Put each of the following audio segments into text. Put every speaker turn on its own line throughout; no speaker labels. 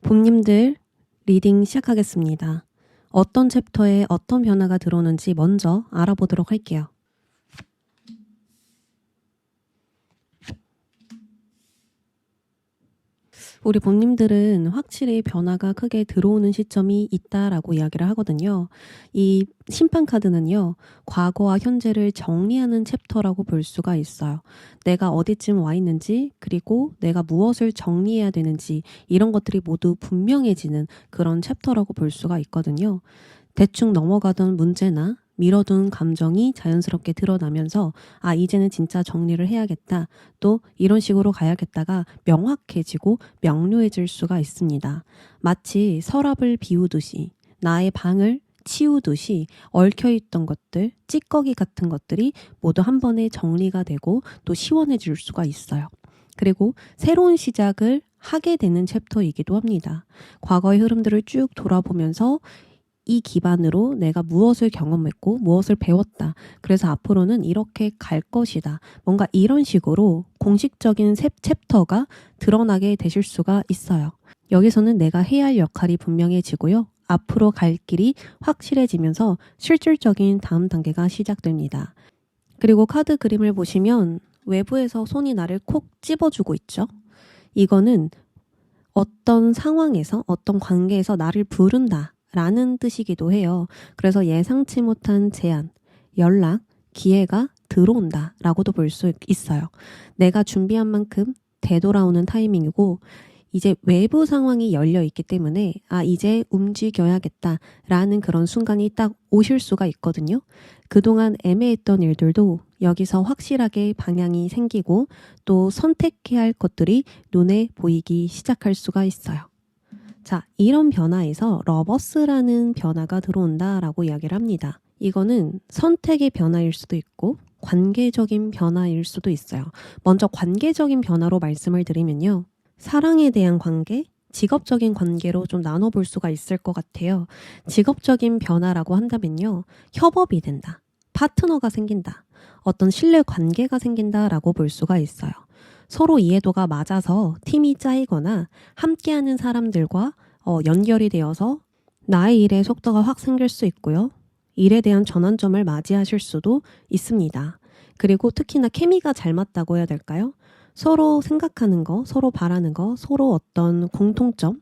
봄님들 리딩 시작하겠습니다. 어떤 챕터에 어떤 변화가 들어오는지 먼저 알아보도록 할게요. 우리 봄님들은 확실히 변화가 크게 들어오는 시점이 있다라고 이야기를 하거든요. 이 심판카드는요, 과거와 현재를 정리하는 챕터라고 볼 수가 있어요. 내가 어디쯤 와 있는지, 그리고 내가 무엇을 정리해야 되는지, 이런 것들이 모두 분명해지는 그런 챕터라고 볼 수가 있거든요. 대충 넘어가던 문제나 미뤄둔 감정이 자연스럽게 드러나면서 이제는 진짜 정리를 해야겠다. 또 이런 식으로 가야겠다가 명확해지고 명료해질 수가 있습니다. 마치 서랍을 비우듯이 나의 방을 치우듯이 얽혀있던 것들, 찌꺼기 같은 것들이 모두 한 번에 정리가 되고 또 시원해질 수가 있어요. 그리고 새로운 시작을 하게 되는 챕터이기도 합니다. 과거의 흐름들을 쭉 돌아보면서 이 기반으로 내가 무엇을 경험했고 무엇을 배웠다. 그래서 앞으로는 이렇게 갈 것이다. 뭔가 이런 식으로 공식적인 챕터가 드러나게 되실 수가 있어요. 여기서는 내가 해야 할 역할이 분명해지고요. 앞으로 갈 길이 확실해지면서 실질적인 다음 단계가 시작됩니다. 그리고 카드 그림을 보시면 외부에서 손이 나를 콕 찝어주고 있죠. 이거는 어떤 상황에서 어떤 관계에서 나를 부른다 라는 뜻이기도 해요. 그래서 예상치 못한 제안, 연락, 기회가 들어온다 라고도 볼 수 있어요. 내가 준비한 만큼 되돌아오는 타이밍이고 이제 외부 상황이 열려 있기 때문에 이제 움직여야겠다 라는 그런 순간이 딱 오실 수가 있거든요. 그동안 애매했던 일들도 여기서 확실하게 방향이 생기고 또 선택해야 할 것들이 눈에 보이기 시작할 수가 있어요. 자, 이런 변화에서 러버스라는 변화가 들어온다라고 이야기를 합니다. 이거는 선택의 변화일 수도 있고 관계적인 변화일 수도 있어요. 먼저 관계적인 변화로 말씀을 드리면요. 사랑에 대한 관계, 직업적인 관계로 좀 나눠볼 수가 있을 것 같아요. 직업적인 변화라고 한다면요. 협업이 된다. 파트너가 생긴다. 어떤 신뢰 관계가 생긴다라고 볼 수가 있어요. 서로 이해도가 맞아서 팀이 짜이거나 함께하는 사람들과 연결이 되어서 나의 일에 속도가 확 생길 수 있고요. 일에 대한 전환점을 맞이하실 수도 있습니다. 그리고 특히나 케미가 잘 맞다고 해야 될까요? 서로 생각하는 거, 서로 바라는 거, 서로 어떤 공통점,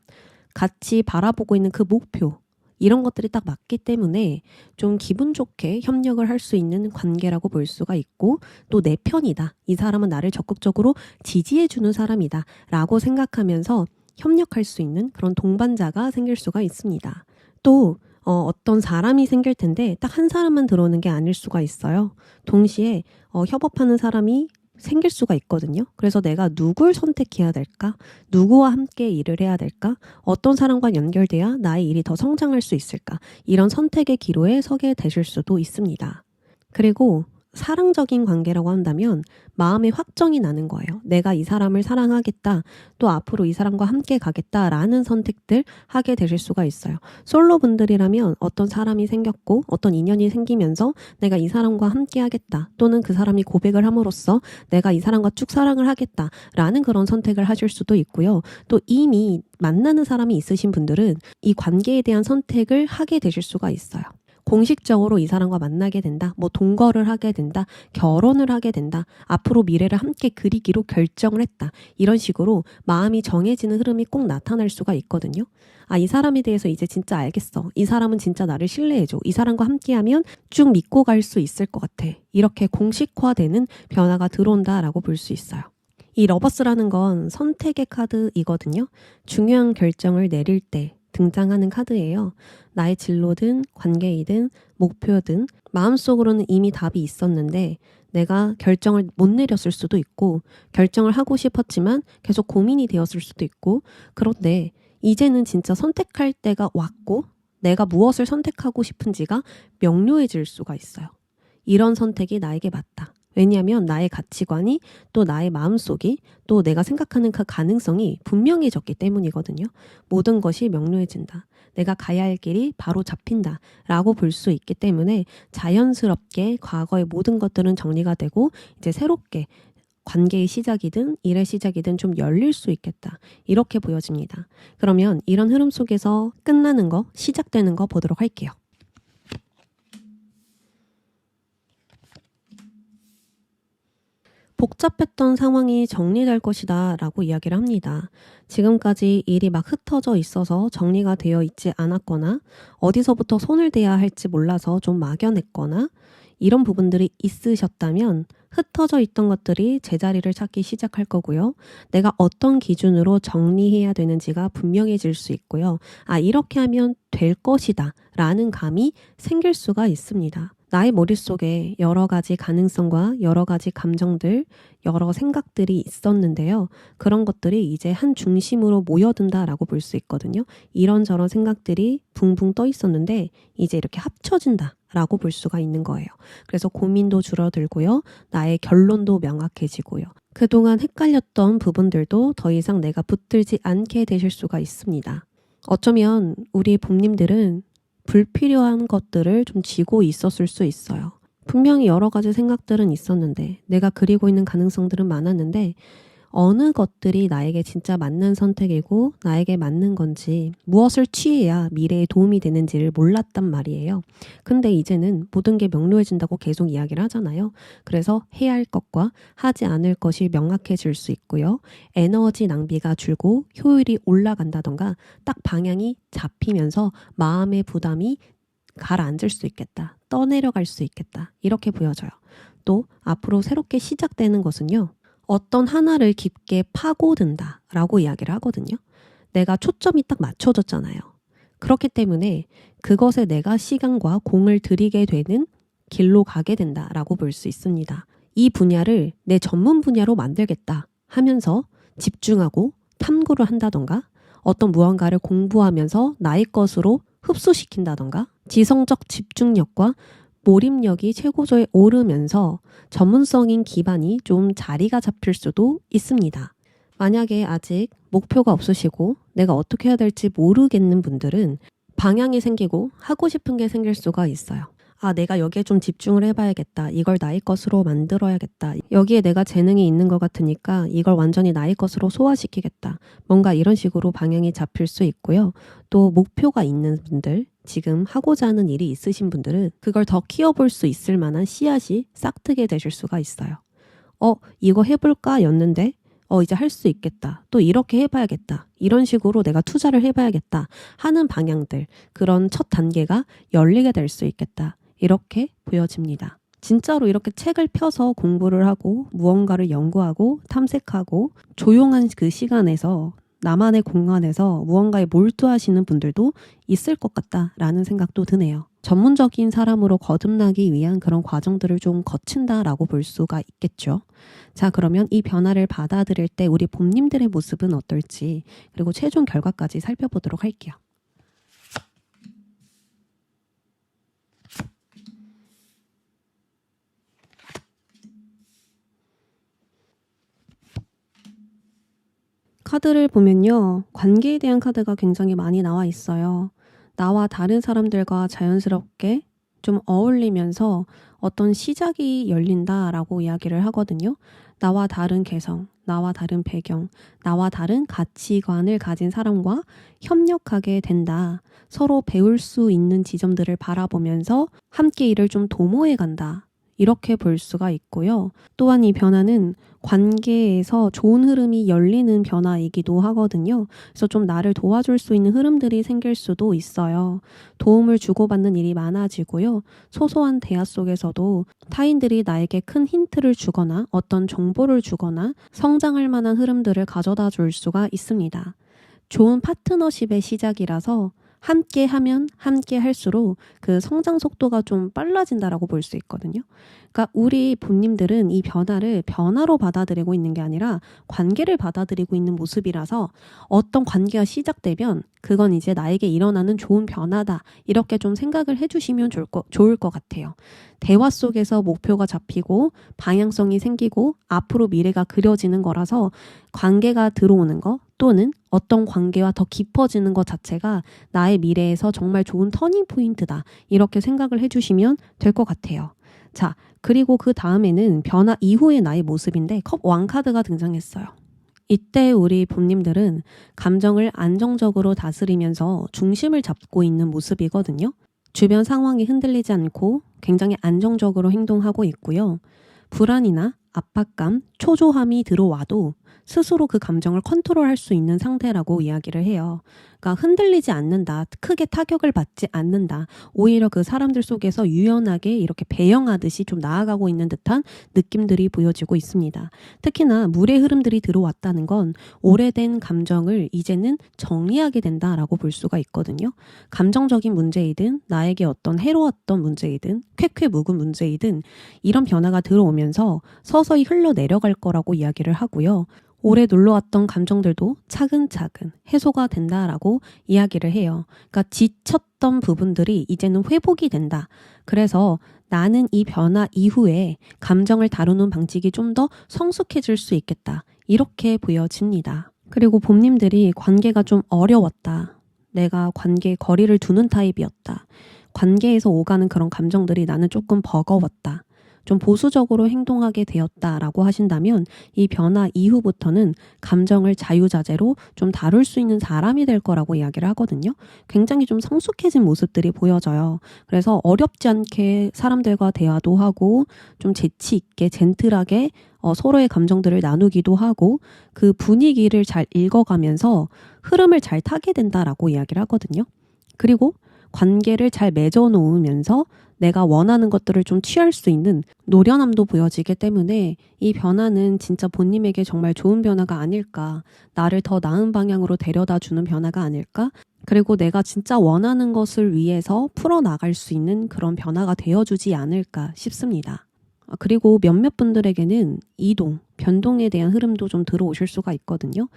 같이 바라보고 있는 그 목표, 이런 것들이 딱 맞기 때문에 좀 기분 좋게 협력을 할 수 있는 관계라고 볼 수가 있고 또 내 편이다. 이 사람은 나를 적극적으로 지지해주는 사람이다. 라고 생각하면서 협력할 수 있는 그런 동반자가 생길 수가 있습니다. 또 어떤 사람이 생길 텐데 딱 한 사람만 들어오는 게 아닐 수가 있어요. 동시에 협업하는 사람이 생길 수가 있거든요. 그래서 내가 누굴 선택해야 될까? 누구와 함께 일을 해야 될까? 어떤 사람과 연결돼야 나의 일이 더 성장할 수 있을까? 이런 선택의 기로에 서게 되실 수도 있습니다. 그리고 사랑적인 관계라고 한다면 마음의 확정이 나는 거예요. 내가 이 사람을 사랑하겠다. 또 앞으로 이 사람과 함께 가겠다라는 선택들 하게 되실 수가 있어요. 솔로 분들이라면 어떤 사람이 생겼고 어떤 인연이 생기면서 내가 이 사람과 함께 하겠다. 또는 그 사람이 고백을 함으로써 내가 이 사람과 쭉 사랑을 하겠다라는 그런 선택을 하실 수도 있고요. 또 이미 만나는 사람이 있으신 분들은 이 관계에 대한 선택을 하게 되실 수가 있어요. 공식적으로 이 사람과 만나게 된다, 동거를 하게 된다, 결혼을 하게 된다, 앞으로 미래를 함께 그리기로 결정을 했다. 이런 식으로 마음이 정해지는 흐름이 꼭 나타날 수가 있거든요. 이 사람에 대해서 이제 진짜 알겠어. 이 사람은 진짜 나를 신뢰해줘. 이 사람과 함께하면 쭉 믿고 갈 수 있을 것 같아. 이렇게 공식화되는 변화가 들어온다라고 볼 수 있어요. 이 러버스라는 건 선택의 카드이거든요. 중요한 결정을 내릴 때 등장하는 카드예요. 나의 진로든 관계이든 목표든 마음속으로는 이미 답이 있었는데 내가 결정을 못 내렸을 수도 있고 결정을 하고 싶었지만 계속 고민이 되었을 수도 있고 그런데 이제는 진짜 선택할 때가 왔고 내가 무엇을 선택하고 싶은지가 명료해질 수가 있어요. 이런 선택이 나에게 맞다. 왜냐하면 나의 가치관이 또 나의 마음속이 또 내가 생각하는 그 가능성이 분명해졌기 때문이거든요. 모든 것이 명료해진다. 내가 가야 할 길이 바로 잡힌다 라고 볼 수 있기 때문에 자연스럽게 과거의 모든 것들은 정리가 되고 이제 새롭게 관계의 시작이든 일의 시작이든 좀 열릴 수 있겠다. 이렇게 보여집니다. 그러면 이런 흐름 속에서 끝나는 거, 시작되는 거 보도록 할게요. 복잡했던 상황이 정리될 것이다 라고 이야기를 합니다. 지금까지 일이 막 흩어져 있어서 정리가 되어 있지 않았거나 어디서부터 손을 대야 할지 몰라서 좀 막연했거나 이런 부분들이 있으셨다면 흩어져 있던 것들이 제자리를 찾기 시작할 거고요. 내가 어떤 기준으로 정리해야 되는지가 분명해질 수 있고요. 아, 이렇게 하면 될 것이다 라는 감이 생길 수가 있습니다. 나의 머릿속에 여러 가지 가능성과 여러 가지 감정들, 여러 생각들이 있었는데요. 그런 것들이 이제 한 중심으로 모여든다라고 볼 수 있거든요. 이런저런 생각들이 붕붕 떠 있었는데 이제 이렇게 합쳐진다라고 볼 수가 있는 거예요. 그래서 고민도 줄어들고요. 나의 결론도 명확해지고요. 그동안 헷갈렸던 부분들도 더 이상 내가 붙들지 않게 되실 수가 있습니다. 어쩌면 우리 봄님들은 불필요한 것들을 좀 쥐고 있었을 수 있어요. 분명히 여러 가지 생각들은 있었는데 내가 그리고 있는 가능성들은 많았는데 어느 것들이 나에게 진짜 맞는 선택이고 나에게 맞는 건지 무엇을 취해야 미래에 도움이 되는지를 몰랐단 말이에요. 근데 이제는 모든 게 명료해진다고 계속 이야기를 하잖아요. 그래서 해야 할 것과 하지 않을 것이 명확해질 수 있고요. 에너지 낭비가 줄고 효율이 올라간다던가 딱 방향이 잡히면서 마음의 부담이 가라앉을 수 있겠다. 떠내려갈 수 있겠다. 이렇게 보여져요. 또 앞으로 새롭게 시작되는 것은요. 어떤 하나를 깊게 파고든다 라고 이야기를 하거든요. 내가 초점이 딱 맞춰졌잖아요. 그렇기 때문에 그것에 내가 시간과 공을 들이게 되는 길로 가게 된다라고 볼 수 있습니다. 이 분야를 내 전문 분야로 만들겠다 하면서 집중하고 탐구를 한다던가 어떤 무언가를 공부하면서 나의 것으로 흡수시킨다던가 지성적 집중력과 몰입력이 최고조에 오르면서 전문성인 기반이 좀 자리가 잡힐 수도 있습니다. 만약에 아직 목표가 없으시고 내가 어떻게 해야 될지 모르겠는 분들은 방향이 생기고 하고 싶은 게 생길 수가 있어요. 아, 내가 여기에 좀 집중을 해봐야겠다. 이걸 나의 것으로 만들어야겠다. 여기에 내가 재능이 있는 것 같으니까 이걸 완전히 나의 것으로 소화시키겠다. 뭔가 이런 식으로 방향이 잡힐 수 있고요. 또 목표가 있는 분들, 지금 하고자 하는 일이 있으신 분들은 그걸 더 키워볼 수 있을 만한 씨앗이 싹트게 되실 수가 있어요. 이거 해볼까 였는데 이제 할 수 있겠다. 또 이렇게 해봐야겠다. 이런 식으로 내가 투자를 해봐야겠다 하는 방향들, 그런 첫 단계가 열리게 될 수 있겠다. 이렇게 보여집니다. 진짜로 이렇게 책을 펴서 공부를 하고 무언가를 연구하고 탐색하고 조용한 그 시간에서 나만의 공간에서 무언가에 몰두하시는 분들도 있을 것 같다라는 생각도 드네요. 전문적인 사람으로 거듭나기 위한 그런 과정들을 좀 거친다라고 볼 수가 있겠죠. 자, 그러면 이 변화를 받아들일 때 우리 봄님들의 모습은 어떨지, 그리고 최종 결과까지 살펴보도록 할게요. 카드를 보면요. 관계에 대한 카드가 굉장히 많이 나와 있어요. 나와 다른 사람들과 자연스럽게 좀 어울리면서 어떤 시작이 열린다라고 이야기를 하거든요. 나와 다른 개성, 나와 다른 배경, 나와 다른 가치관을 가진 사람과 협력하게 된다. 서로 배울 수 있는 지점들을 바라보면서 함께 일을 좀 도모해 간다. 이렇게 볼 수가 있고요. 또한 이 변화는 관계에서 좋은 흐름이 열리는 변화이기도 하거든요. 그래서 좀 나를 도와줄 수 있는 흐름들이 생길 수도 있어요. 도움을 주고받는 일이 많아지고요. 소소한 대화 속에서도 타인들이 나에게 큰 힌트를 주거나 어떤 정보를 주거나 성장할 만한 흐름들을 가져다 줄 수가 있습니다. 좋은 파트너십의 시작이라서 함께 하면 함께 할수록 그 성장 속도가 좀 빨라진다라고 볼 수 있거든요. 그러니까 우리 봄님들은 이 변화를 변화로 받아들이고 있는 게 아니라 관계를 받아들이고 있는 모습이라서 어떤 관계가 시작되면 그건 이제 나에게 일어나는 좋은 변화다. 이렇게 좀 생각을 해주시면 좋을 것 같아요. 대화 속에서 목표가 잡히고 방향성이 생기고 앞으로 미래가 그려지는 거라서 관계가 들어오는 거 또는 어떤 관계와 더 깊어지는 것 자체가 나의 미래에서 정말 좋은 터닝 포인트다. 이렇게 생각을 해주시면 될 것 같아요. 자, 그리고 그 다음에는 변화 이후의 나의 모습인데 컵 왕카드가 등장했어요. 이때 우리 봄님들은 감정을 안정적으로 다스리면서 중심을 잡고 있는 모습이거든요. 주변 상황이 흔들리지 않고 굉장히 안정적으로 행동하고 있고요. 불안이나 압박감, 초조함이 들어와도 스스로 그 감정을 컨트롤할 수 있는 상태라고 이야기를 해요. 그러니까 흔들리지 않는다, 크게 타격을 받지 않는다, 오히려 그 사람들 속에서 유연하게 이렇게 배영하듯이 좀 나아가고 있는 듯한 느낌들이 보여지고 있습니다. 특히나 물의 흐름들이 들어왔다는 건 오래된 감정을 이제는 정리하게 된다라고 볼 수가 있거든요. 감정적인 문제이든 나에게 어떤 해로웠던 문제이든 쾌쾌 묵은 문제이든 이런 변화가 들어오면서 서서히 흘러내려갈 거라고 이야기를 하고요. 오래 눌러왔던 감정들도 차근차근 해소가 된다라고 이야기를 해요. 그러니까 지쳤던 부분들이 이제는 회복이 된다. 그래서 나는 이 변화 이후에 감정을 다루는 방식이 좀 더 성숙해질 수 있겠다. 이렇게 보여집니다. 그리고 봄님들이 관계가 좀 어려웠다. 내가 관계에 거리를 두는 타입이었다. 관계에서 오가는 그런 감정들이 나는 조금 버거웠다. 좀 보수적으로 행동하게 되었다라고 하신다면 이 변화 이후부터는 감정을 자유자재로 좀 다룰 수 있는 사람이 될 거라고 이야기를 하거든요. 굉장히 좀 성숙해진 모습들이 보여져요. 그래서 어렵지 않게 사람들과 대화도 하고 좀 재치 있게 젠틀하게 서로의 감정들을 나누기도 하고 그 분위기를 잘 읽어가면서 흐름을 잘 타게 된다라고 이야기를 하거든요. 그리고 관계를 잘 맺어 놓으면서 내가 원하는 것들을 좀 취할 수 있는 노련함도 보여지기 때문에 이 변화는 진짜 본님에게 정말 좋은 변화가 아닐까, 나를 더 나은 방향으로 데려다 주는 변화가 아닐까, 그리고 내가 진짜 원하는 것을 위해서 풀어나갈 수 있는 그런 변화가 되어주지 않을까 싶습니다. 그리고 몇몇 분들에게는 이동, 변동에 대한 흐름도 좀 들어오실 수가 있거든요.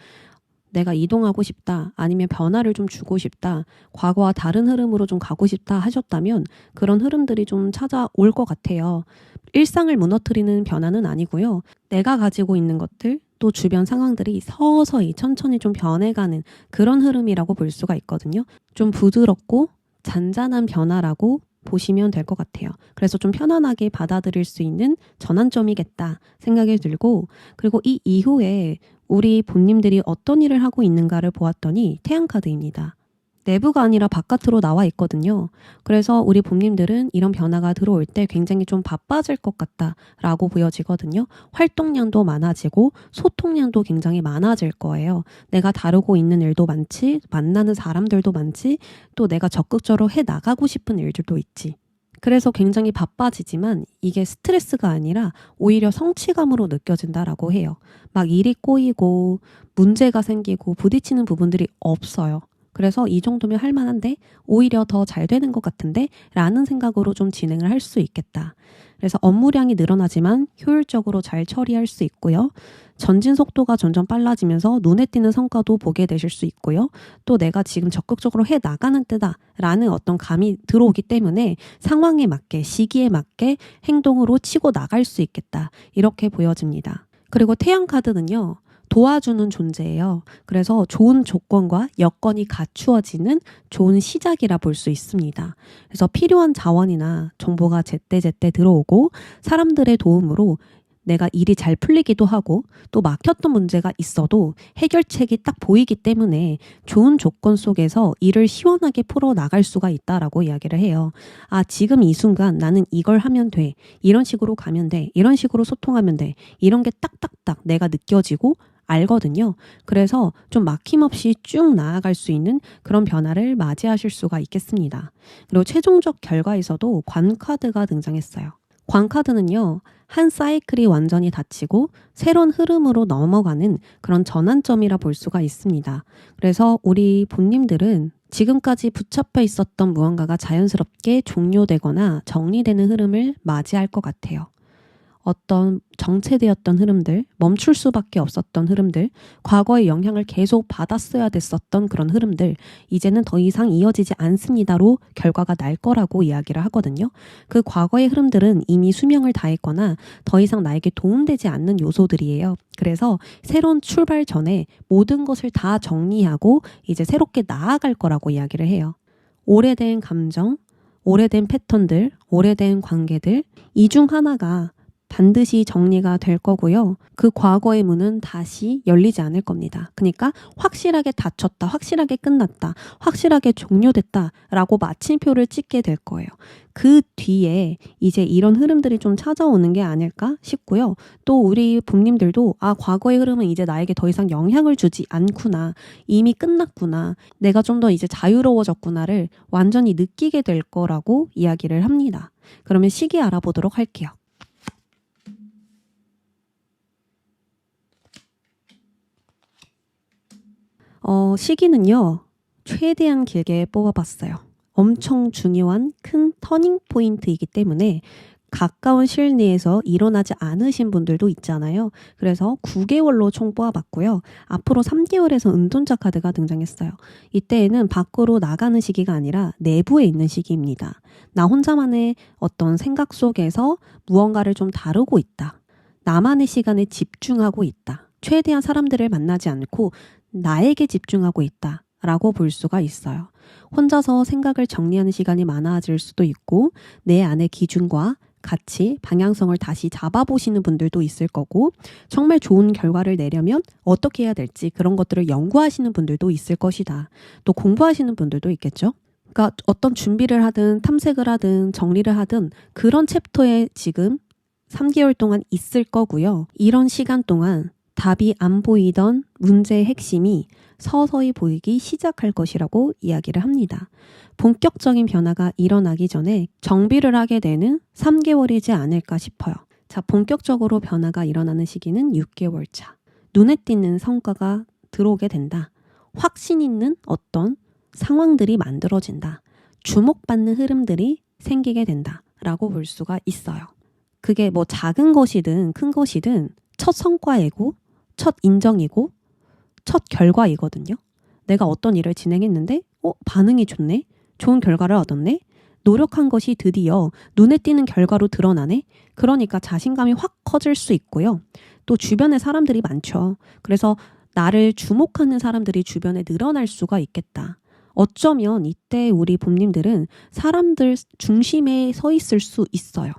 내가 이동하고 싶다, 아니면 변화를 좀 주고 싶다, 과거와 다른 흐름으로 좀 가고 싶다 하셨다면 그런 흐름들이 좀 찾아올 것 같아요. 일상을 무너뜨리는 변화는 아니고요. 내가 가지고 있는 것들, 또 주변 상황들이 서서히 천천히 좀 변해가는 그런 흐름이라고 볼 수가 있거든요. 좀 부드럽고 잔잔한 변화라고 보시면 될 것 같아요. 그래서 좀 편안하게 받아들일 수 있는 전환점이겠다 생각이 들고, 그리고 이 이후에 우리 봄님들이 어떤 일을 하고 있는가를 보았더니 태양카드입니다. 내부가 아니라 바깥으로 나와 있거든요. 그래서 우리 봄님들은 이런 변화가 들어올 때 굉장히 좀 바빠질 것 같다라고 보여지거든요. 활동량도 많아지고 소통량도 굉장히 많아질 거예요. 내가 다루고 있는 일도 많지, 만나는 사람들도 많지, 또 내가 적극적으로 해 나가고 싶은 일들도 있지. 그래서 굉장히 바빠지지만 이게 스트레스가 아니라 오히려 성취감으로 느껴진다라고 해요. 막 일이 꼬이고 문제가 생기고 부딪히는 부분들이 없어요. 그래서 이 정도면 할 만한데 오히려 더 잘 되는 것 같은데 라는 생각으로 좀 진행을 할 수 있겠다. 그래서 업무량이 늘어나지만 효율적으로 잘 처리할 수 있고요. 전진 속도가 점점 빨라지면서 눈에 띄는 성과도 보게 되실 수 있고요. 또 내가 지금 적극적으로 해 나가는 때다라는 어떤 감이 들어오기 때문에 상황에 맞게, 시기에 맞게 행동으로 치고 나갈 수 있겠다. 이렇게 보여집니다. 그리고 태양카드는요, 도와주는 존재예요. 그래서 좋은 조건과 여건이 갖추어지는 좋은 시작이라 볼 수 있습니다. 그래서 필요한 자원이나 정보가 제때제때 들어오고 사람들의 도움으로 내가 일이 잘 풀리기도 하고 또 막혔던 문제가 있어도 해결책이 딱 보이기 때문에 좋은 조건 속에서 일을 시원하게 풀어나갈 수가 있다라고 이야기를 해요. 아, 지금 이 순간 나는 이걸 하면 돼. 이런 식으로 가면 돼. 이런 식으로 소통하면 돼. 이런 게 딱딱딱 내가 느껴지고 알거든요. 그래서 좀 막힘없이 쭉 나아갈 수 있는 그런 변화를 맞이하실 수가 있겠습니다. 그리고 최종적 결과에서도 관카드가 등장했어요. 관카드는요, 한 사이클이 완전히 닫히고 새로운 흐름으로 넘어가는 그런 전환점이라 볼 수가 있습니다. 그래서 우리 봄님들은 지금까지 붙잡혀 있었던 무언가가 자연스럽게 종료되거나 정리되는 흐름을 맞이할 것 같아요. 어떤 정체되었던 흐름들, 멈출 수밖에 없었던 흐름들, 과거의 영향을 계속 받았어야 됐었던 그런 흐름들, 이제는 더 이상 이어지지 않습니다로 결과가 날 거라고 이야기를 하거든요. 그 과거의 흐름들은 이미 수명을 다했거나 더 이상 나에게 도움되지 않는 요소들이에요. 그래서 새로운 출발 전에 모든 것을 다 정리하고 이제 새롭게 나아갈 거라고 이야기를 해요. 오래된 감정, 오래된 패턴들, 오래된 관계들, 이 중 하나가 반드시 정리가 될 거고요. 그 과거의 문은 다시 열리지 않을 겁니다. 그러니까 확실하게 닫혔다, 확실하게 끝났다, 확실하게 종료됐다 라고 마침표를 찍게 될 거예요. 그 뒤에 이제 이런 흐름들이 좀 찾아오는 게 아닐까 싶고요. 또 우리 부모님들도 과거의 흐름은 이제 나에게 더 이상 영향을 주지 않구나, 이미 끝났구나, 내가 좀 더 이제 자유로워졌구나를 완전히 느끼게 될 거라고 이야기를 합니다. 그러면 시기 알아보도록 할게요. 시기는요, 최대한 길게 뽑아봤어요. 엄청 중요한 큰 터닝 포인트이기 때문에 가까운 시일 내에서 일어나지 않으신 분들도 있잖아요. 그래서 9개월로 총 뽑아봤고요. 앞으로 3개월에서 은둔자 카드가 등장했어요. 이때에는 밖으로 나가는 시기가 아니라 내부에 있는 시기입니다. 나 혼자만의 어떤 생각 속에서 무언가를 좀 다루고 있다. 나만의 시간에 집중하고 있다. 최대한 사람들을 만나지 않고 나에게 집중하고 있다 라고 볼 수가 있어요. 혼자서 생각을 정리하는 시간이 많아질 수도 있고 내 안의 기준과 가치, 방향성을 다시 잡아보시는 분들도 있을 거고 정말 좋은 결과를 내려면 어떻게 해야 될지 그런 것들을 연구하시는 분들도 있을 것이다. 또 공부하시는 분들도 있겠죠. 그러니까 어떤 준비를 하든 탐색을 하든 정리를 하든 그런 챕터에 지금 3개월 동안 있을 거고요. 이런 시간 동안 답이 안 보이던 문제의 핵심이 서서히 보이기 시작할 것이라고 이야기를 합니다. 본격적인 변화가 일어나기 전에 정비를 하게 되는 3개월이지 않을까 싶어요. 자, 본격적으로 변화가 일어나는 시기는 6개월 차. 눈에 띄는 성과가 들어오게 된다. 확신 있는 어떤 상황들이 만들어진다. 주목받는 흐름들이 생기게 된다. 라고 볼 수가 있어요. 그게 뭐 작은 것이든 큰 것이든 첫 성과이고 첫 인정이고 첫 결과이거든요. 내가 어떤 일을 진행했는데 반응이 좋네? 좋은 결과를 얻었네? 노력한 것이 드디어 눈에 띄는 결과로 드러나네? 그러니까 자신감이 확 커질 수 있고요. 또 주변에 사람들이 많죠. 그래서 나를 주목하는 사람들이 주변에 늘어날 수가 있겠다. 어쩌면 이때 우리 봄님들은 사람들 중심에 서 있을 수 있어요.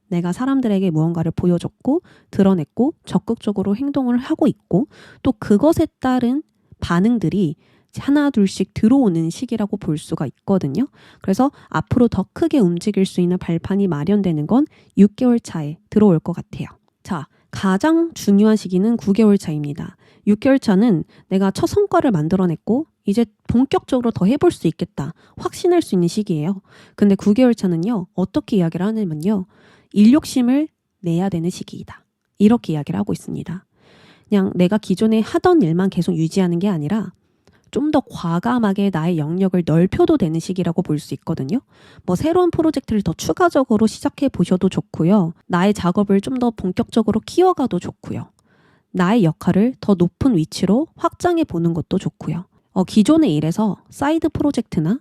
내가 사람들에게 무언가를 보여줬고 드러냈고 적극적으로 행동을 하고 있고 또 그것에 따른 반응들이 하나 둘씩 들어오는 시기라고 볼 수가 있거든요. 그래서 앞으로 더 크게 움직일 수 있는 발판이 마련되는 건 6개월 차에 들어올 것 같아요. 자, 가장 중요한 시기는 9개월 차입니다. 6개월 차는 내가 첫 성과를 만들어냈고 이제 본격적으로 더 해볼 수 있겠다. 확신할 수 있는 시기예요. 근데 9개월 차는요. 어떻게 이야기를 하냐면요. 일욕심을 내야 되는 시기이다. 이렇게 이야기를 하고 있습니다. 그냥 내가 기존에 하던 일만 계속 유지하는 게 아니라 좀 더 과감하게 나의 영역을 넓혀도 되는 시기라고 볼 수 있거든요. 뭐 새로운 프로젝트를 더 추가적으로 시작해 보셔도 좋고요. 나의 작업을 좀 더 본격적으로 키워가도 좋고요. 나의 역할을 더 높은 위치로 확장해 보는 것도 좋고요. 기존의 일에서 사이드 프로젝트나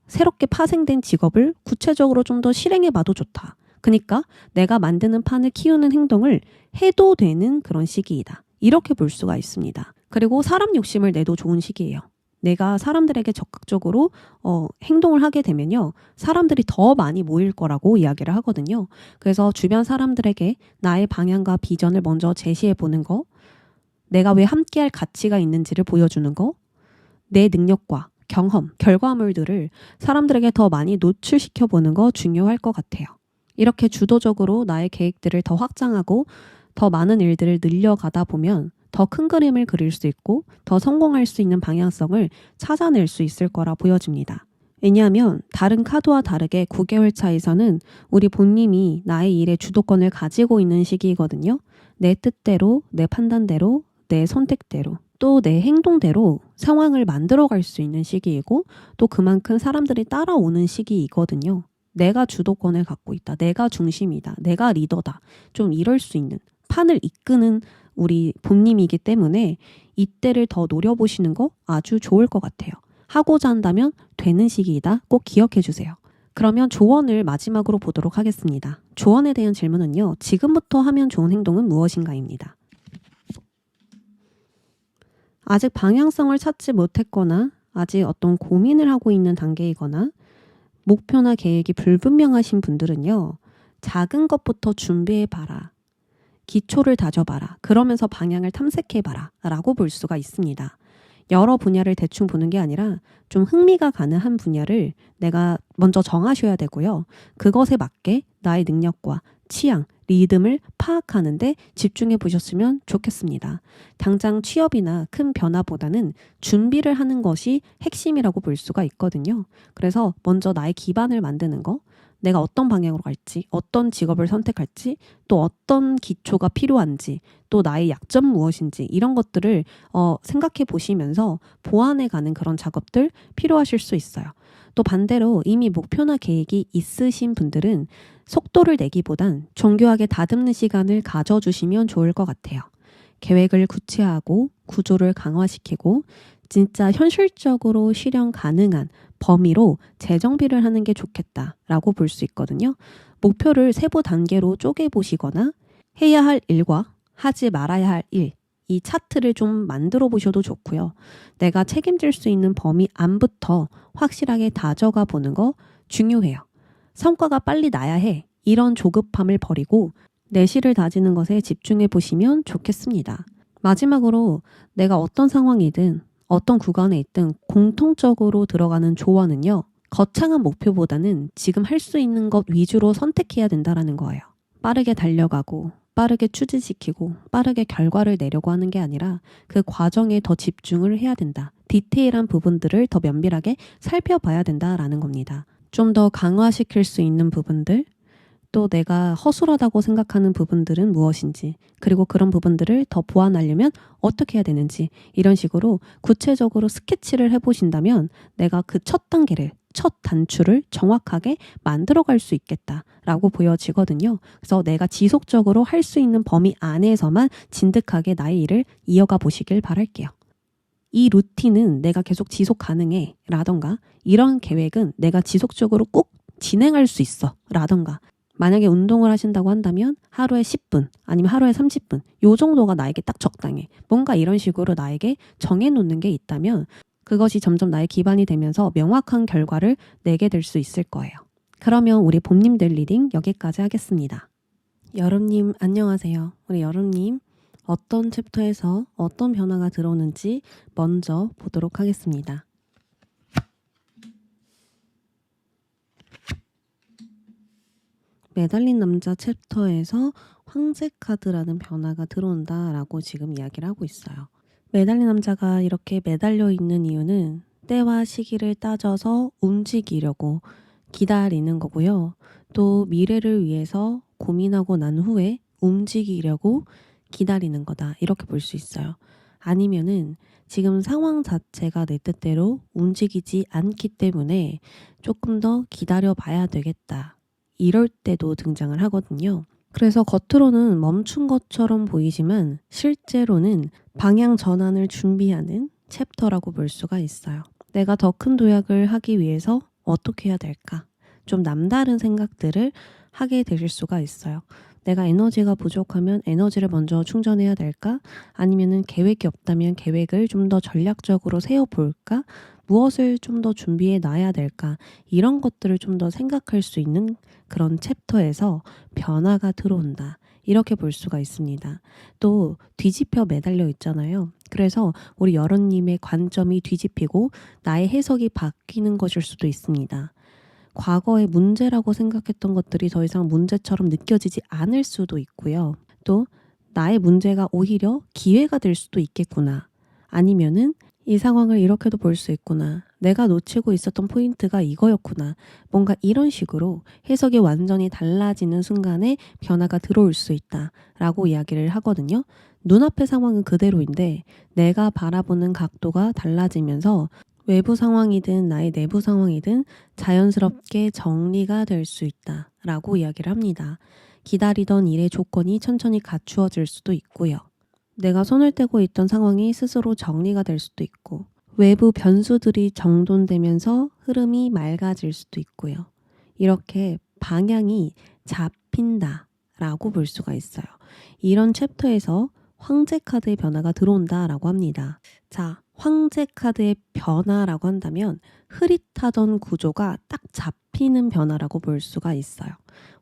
새롭게 파생된 직업을 구체적으로 좀 더 실행해 봐도 좋다. 그러니까 내가 만드는 판을 키우는 행동을 해도 되는 그런 시기이다. 이렇게 볼 수가 있습니다. 그리고 사람 욕심을 내도 좋은 시기예요. 내가 사람들에게 적극적으로 행동을 하게 되면요. 사람들이 더 많이 모일 거라고 이야기를 하거든요. 그래서 주변 사람들에게 나의 방향과 비전을 먼저 제시해 보는 거, 내가 왜 함께할 가치가 있는지를 보여주는 거, 내 능력과 경험, 결과물들을 사람들에게 더 많이 노출시켜 보는 거 중요할 것 같아요. 이렇게 주도적으로 나의 계획들을 더 확장하고 더 많은 일들을 늘려가다 보면 더 큰 그림을 그릴 수 있고 더 성공할 수 있는 방향성을 찾아낼 수 있을 거라 보여집니다. 왜냐하면 다른 카드와 다르게 9개월 차에서는 우리 본님이 나의 일의 주도권을 가지고 있는 시기이거든요. 내 뜻대로, 내 판단대로, 내 선택대로, 또 내 행동대로 상황을 만들어갈 수 있는 시기이고 또 그만큼 사람들이 따라오는 시기이거든요. 내가 주도권을 갖고 있다. 내가 중심이다. 내가 리더다. 좀 이럴 수 있는 판을 이끄는 우리 본님이기 때문에 이때를 더 노려보시는 거 아주 좋을 것 같아요. 하고자 한다면 되는 시기이다. 꼭 기억해 주세요. 그러면 조언을 마지막으로 보도록 하겠습니다. 조언에 대한 질문은요. 지금부터 하면 좋은 행동은 무엇인가입니다. 아직 방향성을 찾지 못했거나 아직 어떤 고민을 하고 있는 단계이거나 목표나 계획이 불분명하신 분들은요. 작은 것부터 준비해봐라. 기초를 다져봐라. 그러면서 방향을 탐색해봐라. 라고 볼 수가 있습니다. 여러 분야를 대충 보는 게 아니라 좀 흥미가 가는 한 분야를 내가 먼저 정하셔야 되고요. 그것에 맞게 나의 능력과 취향, 리듬을 파악하는데 집중해 보셨으면 좋겠습니다. 당장 취업이나 큰 변화보다는 준비를 하는 것이 핵심이라고 볼 수가 있거든요. 그래서 먼저 나의 기반을 만드는 거, 내가 어떤 방향으로 갈지, 어떤 직업을 선택할지, 또 어떤 기초가 필요한지, 또 나의 약점 무엇인지 이런 것들을 생각해 보시면서 보완해 가는 그런 작업들 필요하실 수 있어요. 또 반대로 이미 목표나 계획이 있으신 분들은 속도를 내기보단 정교하게 다듬는 시간을 가져주시면 좋을 것 같아요. 계획을 구체화하고 구조를 강화시키고 진짜 현실적으로 실현 가능한 범위로 재정비를 하는 게 좋겠다라고 볼 수 있거든요. 목표를 세부 단계로 쪼개보시거나 해야 할 일과 하지 말아야 할 일, 이 차트를 좀 만들어 보셔도 좋고요. 내가 책임질 수 있는 범위 안부터 확실하게 다져가 보는 거 중요해요. 성과가 빨리 나야 해. 이런 조급함을 버리고 내실을 다지는 것에 집중해 보시면 좋겠습니다. 마지막으로 내가 어떤 상황이든 어떤 구간에 있든 공통적으로 들어가는 조언은요. 거창한 목표보다는 지금 할 수 있는 것 위주로 선택해야 된다는 거예요. 빠르게 달려가고 빠르게 추진시키고 빠르게 결과를 내려고 하는 게 아니라 그 과정에 더 집중을 해야 된다. 디테일한 부분들을 더 면밀하게 살펴봐야 된다라는 겁니다. 좀 더 강화시킬 수 있는 부분들, 또 내가 허술하다고 생각하는 부분들은 무엇인지, 그리고 그런 부분들을 더 보완하려면 어떻게 해야 되는지 이런 식으로 구체적으로 스케치를 해보신다면 내가 그 첫 단계를, 첫 단추를 정확하게 만들어갈 수 있겠다라고 보여지거든요. 그래서 내가 지속적으로 할 수 있는 범위 안에서만 진득하게 나의 일을 이어가 보시길 바랄게요. 이 루틴은 내가 계속 지속 가능해 라던가 이런 계획은 내가 지속적으로 꼭 진행할 수 있어 라던가 만약에 운동을 하신다고 한다면 하루에 10분 아니면 하루에 30분 요 정도가 나에게 딱 적당해. 뭔가 이런 식으로 나에게 정해놓는 게 있다면 그것이 점점 나의 기반이 되면서 명확한 결과를 내게 될 수 있을 거예요. 그러면 우리 봄님들 리딩 여기까지 하겠습니다. 여름님 안녕하세요. 우리 여름님 어떤 챕터에서 어떤 변화가 들어오는지 먼저 보도록 하겠습니다. 매달린 남자 챕터에서 황제 카드라는 변화가 들어온다라고 지금 이야기를 하고 있어요. 매달린 남자가 이렇게 매달려 있는 이유는 때와 시기를 따져서 움직이려고 기다리는 거고요. 또 미래를 위해서 고민하고 난 후에 움직이려고 기다리는 거다. 이렇게 볼 수 있어요. 아니면은 지금 상황 자체가 내 뜻대로 움직이지 않기 때문에 조금 더 기다려 봐야 되겠다. 이럴 때도 등장을 하거든요. 그래서 겉으로는 멈춘 것처럼 보이지만 실제로는 방향 전환을 준비하는 챕터라고 볼 수가 있어요. 내가 더 큰 도약을 하기 위해서 어떻게 해야 될까? 좀 남다른 생각들을 하게 되실 수가 있어요. 내가 에너지가 부족하면 에너지를 먼저 충전해야 될까? 아니면은 계획이 없다면 계획을 좀 더 전략적으로 세워볼까? 무엇을 좀 더 준비해 놔야 될까? 이런 것들을 좀 더 생각할 수 있는 그런 챕터에서 변화가 들어온다. 이렇게 볼 수가 있습니다. 또 뒤집혀 매달려 있잖아요. 그래서 우리 여론님의 관점이 뒤집히고 나의 해석이 바뀌는 것일 수도 있습니다. 과거의 문제라고 생각했던 것들이 더 이상 문제처럼 느껴지지 않을 수도 있고요. 또 나의 문제가 오히려 기회가 될 수도 있겠구나. 아니면은 이 상황을 이렇게도 볼 수 있구나. 내가 놓치고 있었던 포인트가 이거였구나. 뭔가 이런 식으로 해석이 완전히 달라지는 순간에 변화가 들어올 수 있다라고 이야기를 하거든요. 눈앞의 상황은 그대로인데 내가 바라보는 각도가 달라지면서 외부 상황이든 나의 내부 상황이든 자연스럽게 정리가 될 수 있다라고 이야기를 합니다. 기다리던 일의 조건이 천천히 갖추어질 수도 있고요. 내가 손을 떼고 있던 상황이 스스로 정리가 될 수도 있고 외부 변수들이 정돈되면서 흐름이 맑아질 수도 있고요. 이렇게 방향이 잡힌다라고 볼 수가 있어요. 이런 챕터에서 황제 카드의 변화가 들어온다라고 합니다. 자, 황제 카드의 변화라고 한다면 흐릿하던 구조가 딱 잡히는 변화라고 볼 수가 있어요.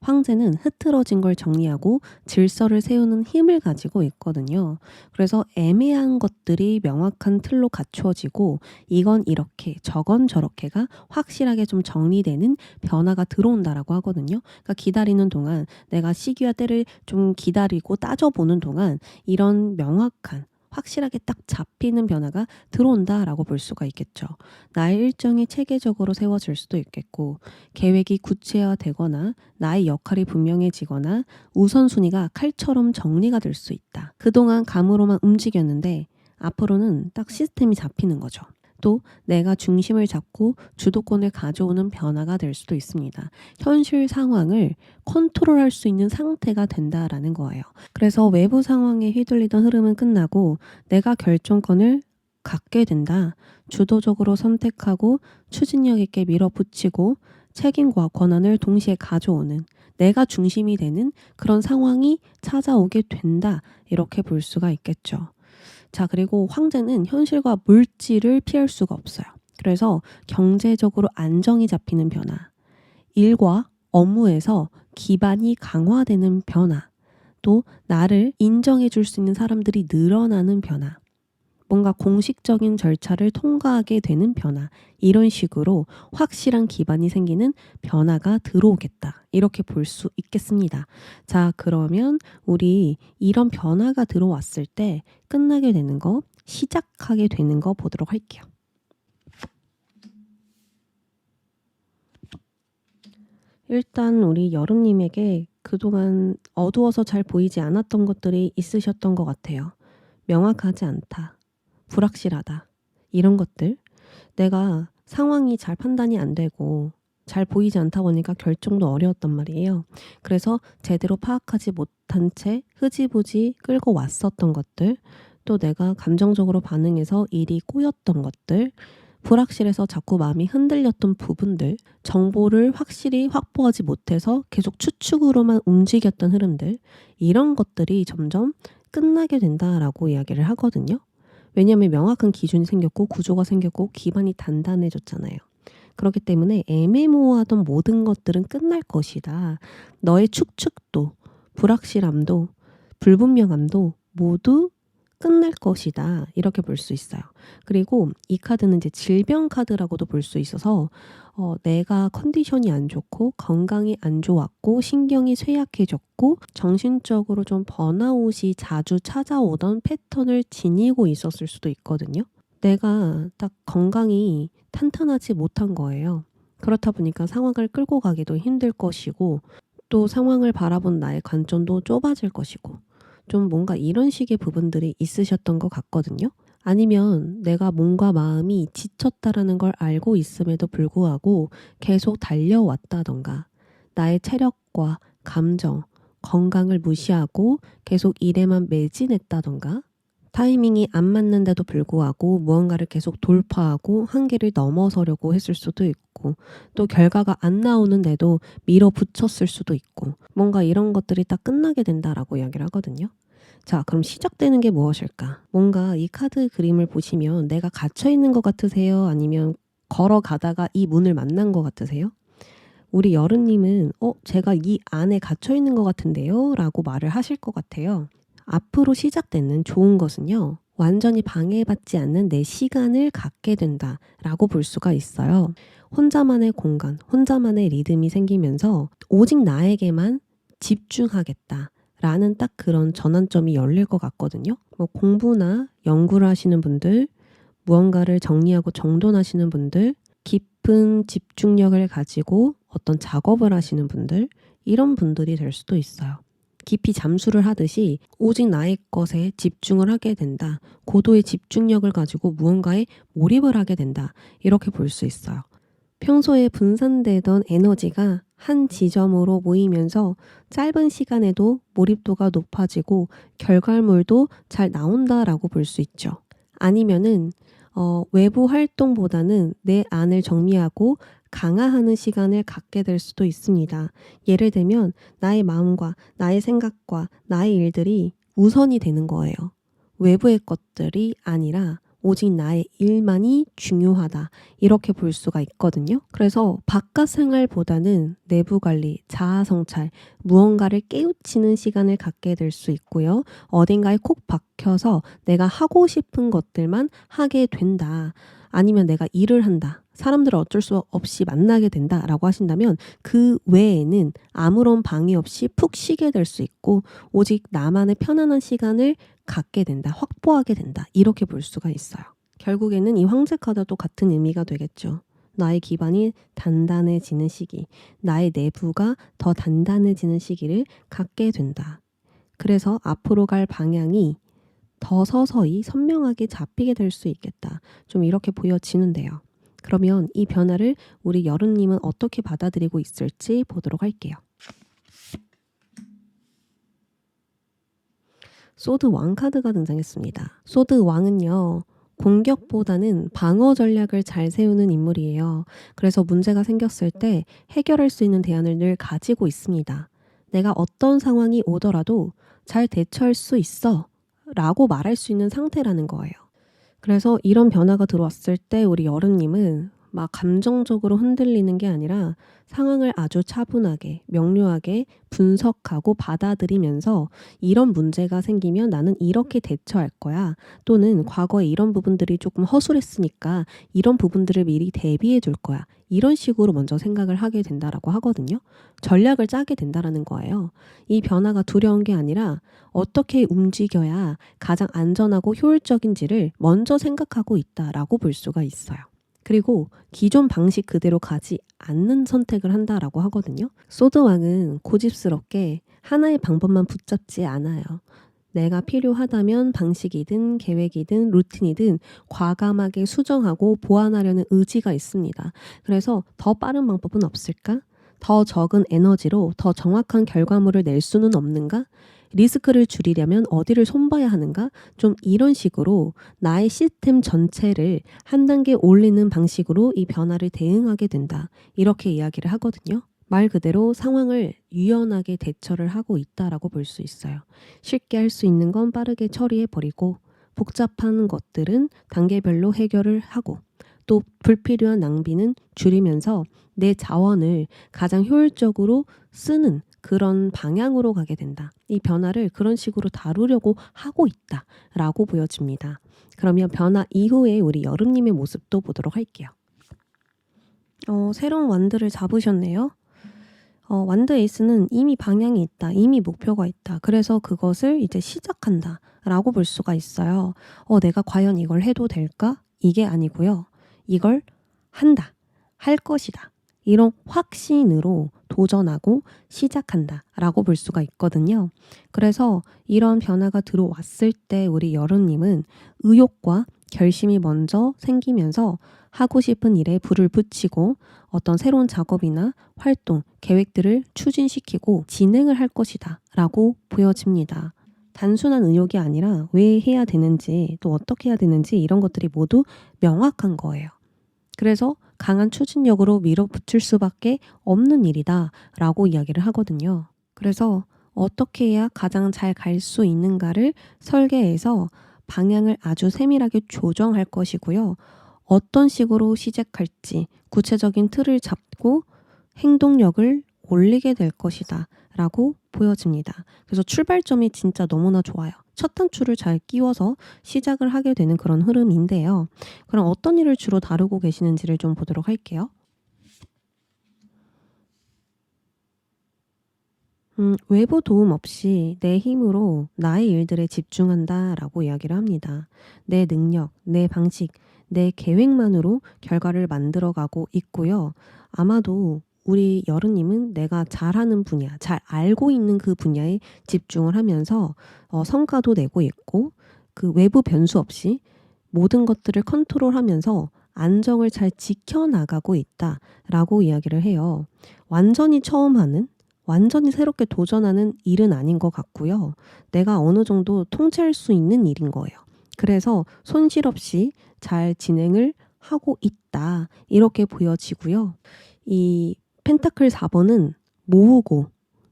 황제는 흐트러진 걸 정리하고 질서를 세우는 힘을 가지고 있거든요. 그래서 애매한 것들이 명확한 틀로 갖추어지고 이건 이렇게 저건 저렇게가 확실하게 좀 정리되는 변화가 들어온다라고 하거든요. 그러니까 기다리는 동안 내가 시기와 때를 좀 기다리고 따져보는 동안 이런 명확한 확실하게 딱 잡히는 변화가 들어온다라고 볼 수가 있겠죠. 나의 일정이 체계적으로 세워질 수도 있겠고 계획이 구체화되거나 나의 역할이 분명해지거나 우선순위가 칼처럼 정리가 될 수 있다. 그동안 감으로만 움직였는데 앞으로는 딱 시스템이 잡히는 거죠. 또 내가 중심을 잡고 주도권을 가져오는 변화가 될 수도 있습니다. 현실 상황을 컨트롤할 수 있는 상태가 된다라는 거예요. 그래서 외부 상황에 휘둘리던 흐름은 끝나고 내가 결정권을 갖게 된다. 주도적으로 선택하고 추진력 있게 밀어붙이고 책임과 권한을 동시에 가져오는 내가 중심이 되는 그런 상황이 찾아오게 된다. 이렇게 볼 수가 있겠죠. 자, 그리고 황제는 현실과 물질을 피할 수가 없어요. 그래서 경제적으로 안정이 잡히는 변화, 일과 업무에서 기반이 강화되는 변화, 또 나를 인정해 줄 수 있는 사람들이 늘어나는 변화, 뭔가 공식적인 절차를 통과하게 되는 변화, 이런 식으로 확실한 기반이 생기는 변화가 들어오겠다. 이렇게 볼 수 있겠습니다. 자, 그러면 우리 이런 변화가 들어왔을 때 끝나게 되는 거, 시작하게 되는 거 보도록 할게요. 일단 우리 여름님에게 그동안 어두워서 잘 보이지 않았던 것들이 있으셨던 것 같아요. 명확하지 않다. 불확실하다. 이런 것들. 내가 상황이 잘 판단이 안 되고 잘 보이지 않다 보니까 결정도 어려웠단 말이에요. 그래서 제대로 파악하지 못한 채 흐지부지 끌고 왔었던 것들, 또 내가 감정적으로 반응해서 일이 꼬였던 것들, 불확실해서 자꾸 마음이 흔들렸던 부분들, 정보를 확실히 확보하지 못해서 계속 추측으로만 움직였던 흐름들, 이런 것들이 점점 끝나게 된다라고 이야기를 하거든요. 왜냐하면 명확한 기준이 생겼고 구조가 생겼고 기반이 단단해졌잖아요. 그렇기 때문에 애매모호하던 모든 것들은 끝날 것이다. 너의 축축도, 불확실함도, 불분명함도 모두 끝날 것이다. 이렇게 볼 수 있어요. 그리고 이 카드는 이제 질병 카드라고도 볼 수 있어서 내가 컨디션이 안 좋고 건강이 안 좋았고 신경이 쇠약해졌고 정신적으로 좀 번아웃이 자주 찾아오던 패턴을 지니고 있었을 수도 있거든요. 내가 딱 건강이 탄탄하지 못한 거예요. 그렇다 보니까 상황을 끌고 가기도 힘들 것이고 또 상황을 바라본 나의 관점도 좁아질 것이고 좀 뭔가 이런 식의 부분들이 있으셨던 것 같거든요. 아니면 내가 몸과 마음이 지쳤다라는 걸 알고 있음에도 불구하고 계속 달려왔다던가 나의 체력과 감정, 건강을 무시하고 계속 일에만 매진했다던가 타이밍이 안 맞는데도 불구하고 무언가를 계속 돌파하고 한계를 넘어서려고 했을 수도 있고 또 결과가 안 나오는데도 밀어붙였을 수도 있고 뭔가 이런 것들이 딱 끝나게 된다라고 이야기를 하거든요. 자, 그럼 시작되는 게 무엇일까? 뭔가 이 카드 그림을 보시면 내가 갇혀 있는 것 같으세요? 아니면 걸어가다가 이 문을 만난 것 같으세요? 우리 여름님은 제가 이 안에 갇혀 있는 것 같은데요? 라고 말을 하실 것 같아요. 앞으로 시작되는 좋은 것은요. 완전히 방해받지 않는 내 시간을 갖게 된다라고 볼 수가 있어요. 혼자만의 공간, 혼자만의 리듬이 생기면서 오직 나에게만 집중하겠다라는 딱 그런 전환점이 열릴 것 같거든요. 뭐 공부나 연구를 하시는 분들, 무언가를 정리하고 정돈하시는 분들, 깊은 집중력을 가지고 어떤 작업을 하시는 분들, 이런 분들이 될 수도 있어요. 깊이 잠수를 하듯이 오직 나의 것에 집중을 하게 된다. 고도의 집중력을 가지고 무언가에 몰입을 하게 된다. 이렇게 볼 수 있어요. 평소에 분산되던 에너지가 한 지점으로 모이면서 짧은 시간에도 몰입도가 높아지고 결과물도 잘 나온다라고 볼 수 있죠. 아니면은 외부 활동보다는 내 안을 정리하고 강화하는 시간을 갖게 될 수도 있습니다. 예를 들면 나의 마음과 나의 생각과 나의 일들이 우선이 되는 거예요. 외부의 것들이 아니라 오직 나의 일만이 중요하다. 이렇게 볼 수가 있거든요. 그래서 바깥 생활보다는 내부 관리, 자아 성찰, 무언가를 깨우치는 시간을 갖게 될 수 있고요. 어딘가에 콕 박혀서 내가 하고 싶은 것들만 하게 된다. 아니면 내가 일을 한다. 사람들을 어쩔 수 없이 만나게 된다라고 하신다면 그 외에는 아무런 방해 없이 푹 쉬게 될 수 있고 오직 나만의 편안한 시간을 갖게 된다, 확보하게 된다. 이렇게 볼 수가 있어요. 결국에는 이 황제 카드도 같은 의미가 되겠죠. 나의 기반이 단단해지는 시기, 나의 내부가 더 단단해지는 시기를 갖게 된다. 그래서 앞으로 갈 방향이 더 서서히 선명하게 잡히게 될 수 있겠다. 좀 이렇게 보여지는데요. 그러면 이 변화를 우리 여름님은 어떻게 받아들이고 있을지 보도록 할게요. 소드 왕 카드가 등장했습니다. 소드 왕은요. 공격보다는 방어 전략을 잘 세우는 인물이에요. 그래서 문제가 생겼을 때 해결할 수 있는 대안을 늘 가지고 있습니다. 내가 어떤 상황이 오더라도 잘 대처할 수 있어 라고 말할 수 있는 상태라는 거예요. 그래서 이런 변화가 들어왔을 때 우리 여름님은 막 감정적으로 흔들리는 게 아니라 상황을 아주 차분하게 명료하게 분석하고 받아들이면서 이런 문제가 생기면 나는 이렇게 대처할 거야. 또는 과거에 이런 부분들이 조금 허술했으니까 이런 부분들을 미리 대비해 둘 거야. 이런 식으로 먼저 생각을 하게 된다라고 하거든요. 전략을 짜게 된다라는 거예요. 이 변화가 두려운 게 아니라 어떻게 움직여야 가장 안전하고 효율적인지를 먼저 생각하고 있다라고 볼 수가 있어요. 그리고 기존 방식 그대로 가지 않는 선택을 한다라고 하거든요. 소드왕은 고집스럽게 하나의 방법만 붙잡지 않아요. 내가 필요하다면 방식이든 계획이든 루틴이든 과감하게 수정하고 보완하려는 의지가 있습니다. 그래서 더 빠른 방법은 없을까? 더 적은 에너지로 더 정확한 결과물을 낼 수는 없는가? 리스크를 줄이려면 어디를 손봐야 하는가? 좀 이런 식으로 나의 시스템 전체를 한 단계 올리는 방식으로 이 변화를 대응하게 된다. 이렇게 이야기를 하거든요. 말 그대로 상황을 유연하게 대처를 하고 있다라고 볼 수 있어요. 쉽게 할 수 있는 건 빠르게 처리해버리고 복잡한 것들은 단계별로 해결을 하고 또 불필요한 낭비는 줄이면서 내 자원을 가장 효율적으로 쓰는 그런 방향으로 가게 된다. 이 변화를 그런 식으로 다루려고 하고 있다라고 보여집니다. 그러면 변화 이후에 우리 여름님의 모습도 보도록 할게요. 새로운 완드를 잡으셨네요. 완드 에이스는 이미 방향이 있다. 이미 목표가 있다. 그래서 그것을 이제 시작한다. 라고 볼 수가 있어요. 내가 과연 이걸 해도 될까? 이게 아니고요. 이걸 한다. 할 것이다. 이런 확신으로 도전하고 시작한다. 라고 볼 수가 있거든요. 그래서 이런 변화가 들어왔을 때 우리 여름님은 의욕과 결심이 먼저 생기면서 하고 싶은 일에 불을 붙이고 어떤 새로운 작업이나 활동, 계획들을 추진시키고 진행을 할 것이다 라고 보여집니다. 단순한 의욕이 아니라 왜 해야 되는지 또 어떻게 해야 되는지 이런 것들이 모두 명확한 거예요. 그래서 강한 추진력으로 밀어붙일 수밖에 없는 일이다 라고 이야기를 하거든요. 그래서 어떻게 해야 가장 잘 갈 수 있는가를 설계해서 방향을 아주 세밀하게 조정할 것이고요. 어떤 식으로 시작할지 구체적인 틀을 잡고 행동력을 올리게 될 것이다 라고 보여집니다. 그래서 출발점이 진짜 너무나 좋아요. 첫 단추를 잘 끼워서 시작을 하게 되는 그런 흐름인데요. 그럼 어떤 일을 주로 다루고 계시는지를 좀 보도록 할게요. 외부 도움 없이 내 힘으로 나의 일들에 집중한다라고 이야기를 합니다. 내 능력, 내 방식, 내 계획만으로 결과를 만들어가고 있고요. 아마도 우리 여름님은 내가 잘하는 분야, 잘 알고 있는 그 분야에 집중을 하면서 성과도 내고 있고 그 외부 변수 없이 모든 것들을 컨트롤하면서 안정을 잘 지켜나가고 있다라고 이야기를 해요. 완전히 처음 하는 완전히 새롭게 도전하는 일은 아닌 것 같고요. 내가 어느 정도 통제할 수 있는 일인 거예요. 그래서 손실 없이 잘 진행을 하고 있다. 이렇게 보여지고요. 이 펜타클 4번은 모으고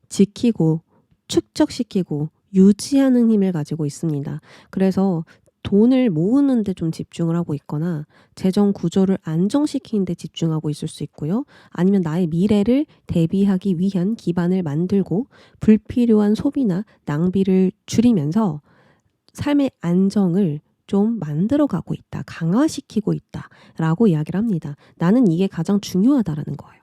지키고 축적시키고 유지하는 힘을 가지고 있습니다. 그래서 돈을 모으는 데 좀 집중을 하고 있거나 재정 구조를 안정시키는 데 집중하고 있을 수 있고요. 아니면 나의 미래를 대비하기 위한 기반을 만들고 불필요한 소비나 낭비를 줄이면서 삶의 안정을 좀 만들어 가고 있다, 강화시키고 있다라고 이야기를 합니다. 나는 이게 가장 중요하다라는 거예요.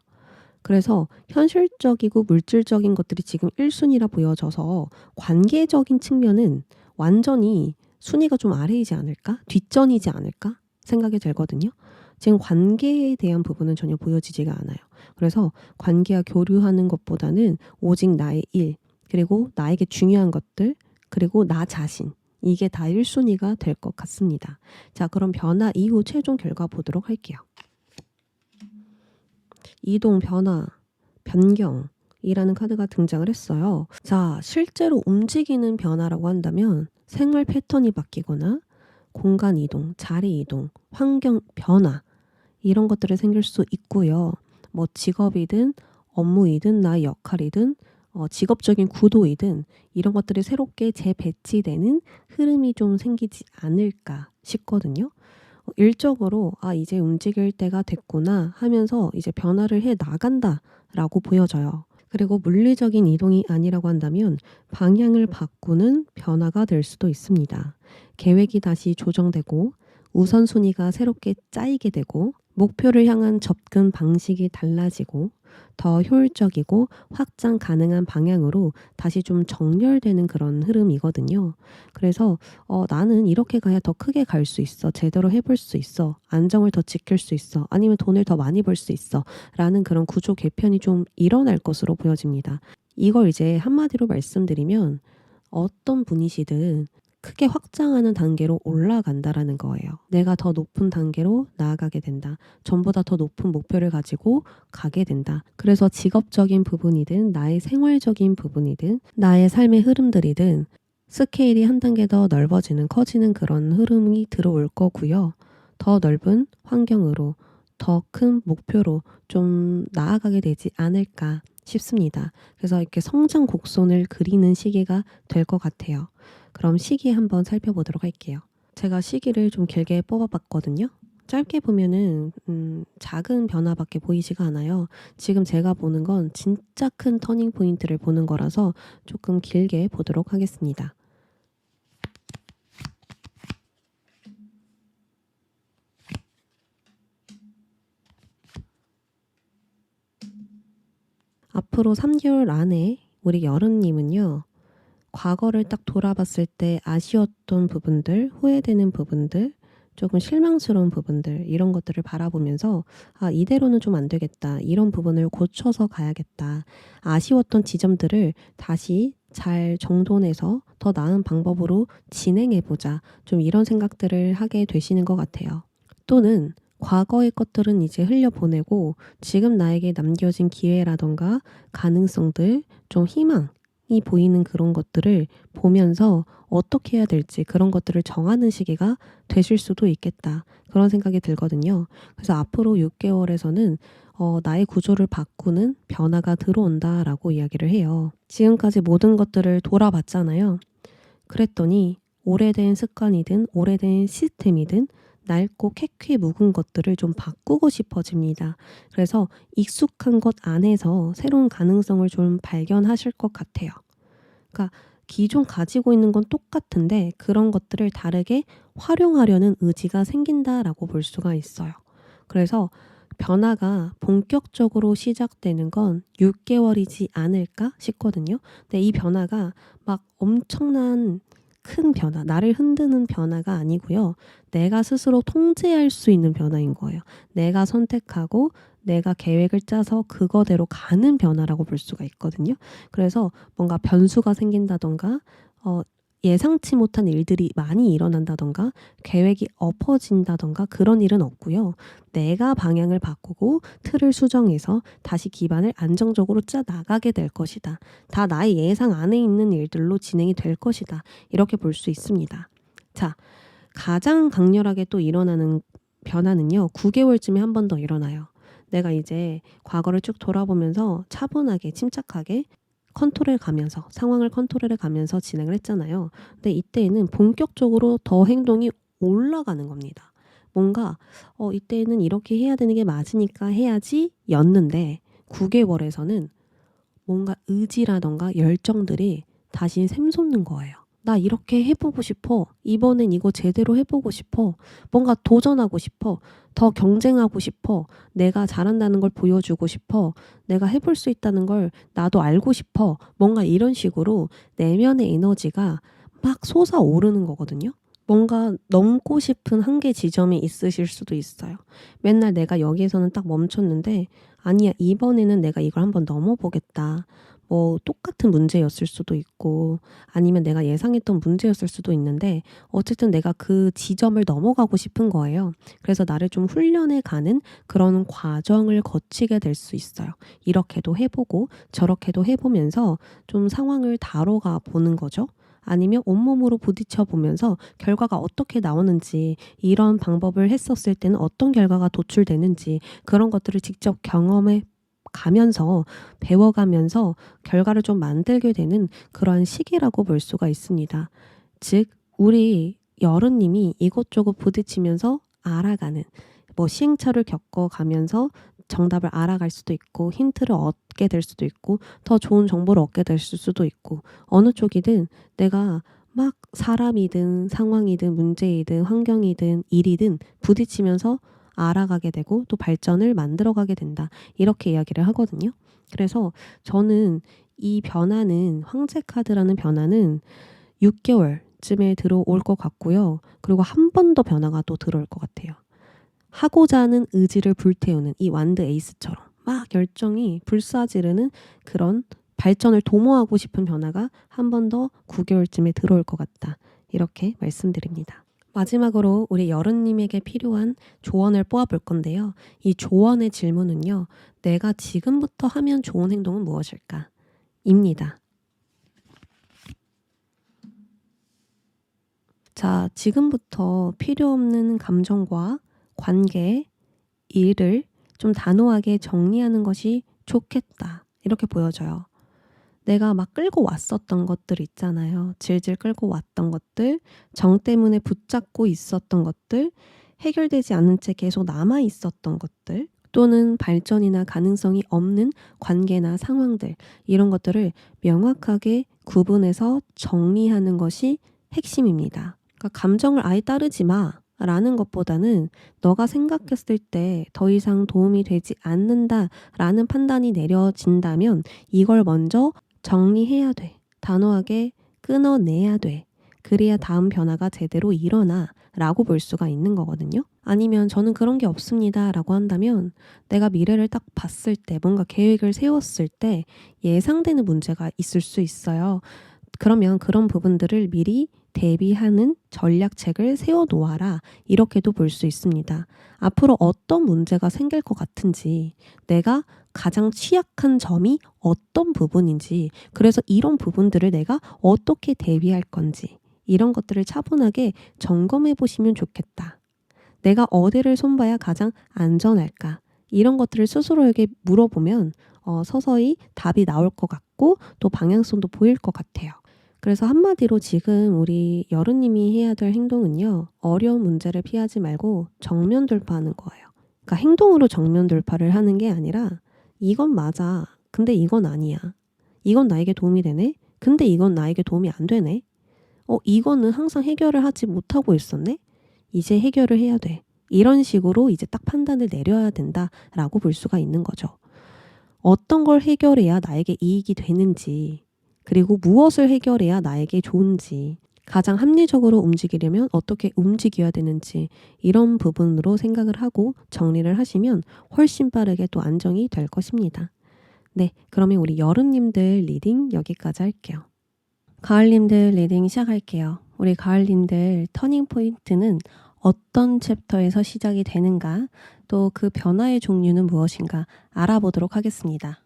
그래서 현실적이고 물질적인 것들이 지금 1순위라 보여져서 관계적인 측면은 완전히 순위가 좀 아래이지 않을까? 뒷전이지 않을까? 생각이 들거든요. 지금 관계에 대한 부분은 전혀 보여지지가 않아요. 그래서 관계와 교류하는 것보다는 오직 나의 일, 그리고 나에게 중요한 것들, 그리고 나 자신, 이게 다 1순위가 될 것 같습니다. 자, 그럼 변화 이후 최종 결과 보도록 할게요. 이동, 변화, 변경이라는 카드가 등장을 했어요. 자, 실제로 움직이는 변화라고 한다면 생활 패턴이 바뀌거나 공간 이동, 자리 이동, 환경 변화 이런 것들이 생길 수 있고요. 뭐 직업이든 업무이든 나의 역할이든 직업적인 구도이든 이런 것들이 새롭게 재배치되는 흐름이 좀 생기지 않을까 싶거든요. 일적으로 이제 움직일 때가 됐구나 하면서 이제 변화를 해 나간다라고 보여져요. 그리고 물리적인 이동이 아니라고 한다면 방향을 바꾸는 변화가 될 수도 있습니다. 계획이 다시 조정되고 우선순위가 새롭게 짜이게 되고 목표를 향한 접근 방식이 달라지고 더 효율적이고 확장 가능한 방향으로 다시 좀 정렬되는 그런 흐름이거든요. 그래서 나는 이렇게 가야 더 크게 갈 수 있어. 제대로 해볼 수 있어. 안정을 더 지킬 수 있어. 아니면 돈을 더 많이 벌 수 있어. 라는 그런 구조 개편이 좀 일어날 것으로 보여집니다. 이걸 이제 한마디로 말씀드리면 어떤 분이시든 크게 확장하는 단계로 올라간다라는 거예요. 내가 더 높은 단계로 나아가게 된다. 전보다 더 높은 목표를 가지고 가게 된다. 그래서 직업적인 부분이든 나의 생활적인 부분이든 나의 삶의 흐름들이든 스케일이 한 단계 더 넓어지는 커지는 그런 흐름이 들어올 거고요. 더 넓은 환경으로 더 큰 목표로 좀 나아가게 되지 않을까 싶습니다. 그래서 이렇게 성장 곡선을 그리는 시기가 될 것 같아요. 그럼 시기 한번 살펴보도록 할게요. 제가 시기를 좀 길게 뽑아봤거든요. 짧게 보면은 작은 변화밖에 보이지가 않아요. 지금 제가 보는 건 진짜 큰 터닝 포인트를 보는 거라서 조금 길게 보도록 하겠습니다. 앞으로 3개월 안에 우리 여름님은요. 과거를 딱 돌아봤을 때 아쉬웠던 부분들, 후회되는 부분들, 조금 실망스러운 부분들 이런 것들을 바라보면서 이대로는 좀 안 되겠다. 이런 부분을 고쳐서 가야겠다. 아쉬웠던 지점들을 다시 잘 정돈해서 더 나은 방법으로 진행해보자. 좀 이런 생각들을 하게 되시는 것 같아요. 또는 과거의 것들은 이제 흘려보내고 지금 나에게 남겨진 기회라던가 가능성들, 좀 희망 이 보이는 그런 것들을 보면서 어떻게 해야 될지 그런 것들을 정하는 시기가 되실 수도 있겠다. 그런 생각이 들거든요. 그래서 앞으로 6개월에서는 나의 구조를 바꾸는 변화가 들어온다라고 이야기를 해요. 지금까지 모든 것들을 돌아봤잖아요. 그랬더니 오래된 습관이든 오래된 시스템이든 낡고 캐퀴 묵은 것들을 좀 바꾸고 싶어집니다. 그래서 익숙한 것 안에서 새로운 가능성을 좀 발견하실 것 같아요. 그러니까 기존 가지고 있는 건 똑같은데 그런 것들을 다르게 활용하려는 의지가 생긴다라고 볼 수가 있어요. 그래서 변화가 본격적으로 시작되는 건 6개월이지 않을까 싶거든요. 근데 이 변화가 막 엄청난 큰 변화, 나를 흔드는 변화가 아니고요. 내가 스스로 통제할 수 있는 변화인 거예요. 내가 선택하고 내가 계획을 짜서 그거대로 가는 변화라고 볼 수가 있거든요. 그래서 뭔가 변수가 생긴다던가 예상치 못한 일들이 많이 일어난다던가 계획이 엎어진다던가 그런 일은 없고요. 내가 방향을 바꾸고 틀을 수정해서 다시 기반을 안정적으로 짜 나가게 될 것이다. 다 나의 예상 안에 있는 일들로 진행이 될 것이다. 이렇게 볼 수 있습니다. 자, 가장 강렬하게 또 일어나는 변화는요. 9개월쯤에 한 번 더 일어나요. 내가 이제 과거를 쭉 돌아보면서 차분하게 침착하게 컨트롤해 가면서 상황을 컨트롤해 가면서 진행을 했잖아요. 근데 이때에는 본격적으로 더 행동이 올라가는 겁니다. 뭔가 이때에는 이렇게 해야 되는 게 맞으니까 해야지 였는데 9개월에서는 뭔가 의지라든가 열정들이 다시 샘솟는 거예요. 나 이렇게 해보고 싶어. 이번엔 이거 제대로 해보고 싶어. 뭔가 도전하고 싶어. 더 경쟁하고 싶어. 내가 잘한다는 걸 보여주고 싶어. 내가 해볼 수 있다는 걸 나도 알고 싶어. 뭔가 이런 식으로 내면의 에너지가 막 솟아오르는 거거든요. 뭔가 넘고 싶은 한계 지점이 있으실 수도 있어요. 맨날 내가 여기에서는 딱 멈췄는데 아니야, 이번에는 내가 이걸 한번 넘어보겠다. 뭐 똑같은 문제였을 수도 있고 아니면 내가 예상했던 문제였을 수도 있는데 어쨌든 내가 그 지점을 넘어가고 싶은 거예요. 그래서 나를 좀 훈련해 가는 그런 과정을 거치게 될 수 있어요. 이렇게도 해보고 저렇게도 해보면서 좀 상황을 다뤄가 보는 거죠. 아니면 온몸으로 부딪혀 보면서 결과가 어떻게 나오는지, 이런 방법을 했었을 때는 어떤 결과가 도출되는지 그런 것들을 직접 경험해 가면서 배워가면서 결과를 좀 만들게 되는 그러한 시기라고 볼 수가 있습니다. 즉 우리 여름님이 이것저것 부딪히면서 알아가는, 뭐 시행착오를 겪어가면서 정답을 알아갈 수도 있고 힌트를 얻게 될 수도 있고 더 좋은 정보를 얻게 될 수도 있고, 어느 쪽이든 내가 막 사람이든 상황이든 문제이든 환경이든 일이든 부딪히면서 알아가게 되고 또 발전을 만들어가게 된다. 이렇게 이야기를 하거든요. 그래서 저는 이 변화는, 황제 카드라는 변화는 6개월쯤에 들어올 것 같고요. 그리고 한 번 더 변화가 또 들어올 것 같아요. 하고자 하는 의지를 불태우는 이 완드 에이스처럼 막 열정이 불사지르는 그런 발전을 도모하고 싶은 변화가 한 번 더 9개월쯤에 들어올 것 같다. 이렇게 말씀드립니다. 마지막으로 우리 여름님에게 필요한 조언을 뽑아볼 건데요. 이 조언의 질문은요. 내가 지금부터 하면 좋은 행동은 무엇일까? 입니다. 자, 지금부터 필요 없는 감정과 관계, 일을 좀 단호하게 정리하는 것이 좋겠다. 이렇게 보여져요. 내가 막 끌고 왔었던 것들 있잖아요. 질질 끌고 왔던 것들, 정 때문에 붙잡고 있었던 것들, 해결되지 않은 채 계속 남아 있었던 것들, 또는 발전이나 가능성이 없는 관계나 상황들, 이런 것들을 명확하게 구분해서 정리하는 것이 핵심입니다. 그러니까 감정을 아예 따르지 마 라는 것보다는 너가 생각했을 때 더 이상 도움이 되지 않는다 라는 판단이 내려진다면 이걸 먼저 정리해야 돼. 단호하게 끊어내야 돼. 그래야 다음 변화가 제대로 일어나 라고 볼 수가 있는 거거든요. 아니면 저는 그런 게 없습니다 라고 한다면 내가 미래를 딱 봤을 때, 뭔가 계획을 세웠을 때 예상되는 문제가 있을 수 있어요. 그러면 그런 부분들을 미리 대비하는 전략책을 세워놓아라. 이렇게도 볼 수 있습니다. 앞으로 어떤 문제가 생길 것 같은지, 내가 가장 취약한 점이 어떤 부분인지, 그래서 이런 부분들을 내가 어떻게 대비할 건지, 이런 것들을 차분하게 점검해 보시면 좋겠다. 내가 어디를 손봐야 가장 안전할까? 이런 것들을 스스로에게 물어보면 서서히 답이 나올 것 같고 또 방향성도 보일 것 같아요. 그래서 한마디로 지금 우리 여름님이 해야 될 행동은요. 어려운 문제를 피하지 말고 정면 돌파하는 거예요. 그러니까 행동으로 정면 돌파를 하는 게 아니라 이건 맞아. 근데 이건 아니야. 이건 나에게 도움이 되네. 근데 이건 나에게 도움이 안 되네. 이거는 항상 해결을 하지 못하고 있었네. 이제 해결을 해야 돼. 이런 식으로 이제 딱 판단을 내려야 된다라고 볼 수가 있는 거죠. 어떤 걸 해결해야 나에게 이익이 되는지, 그리고 무엇을 해결해야 나에게 좋은지, 가장 합리적으로 움직이려면 어떻게 움직여야 되는지, 이런 부분으로 생각을 하고 정리를 하시면 훨씬 빠르게 또 안정이 될 것입니다. 네, 그러면 우리 여름님들 리딩 여기까지 할게요. 가을님들 리딩 시작할게요. 우리 가을님들 터닝 포인트는 어떤 챕터에서 시작이 되는가, 또 그 변화의 종류는 무엇인가 알아보도록 하겠습니다.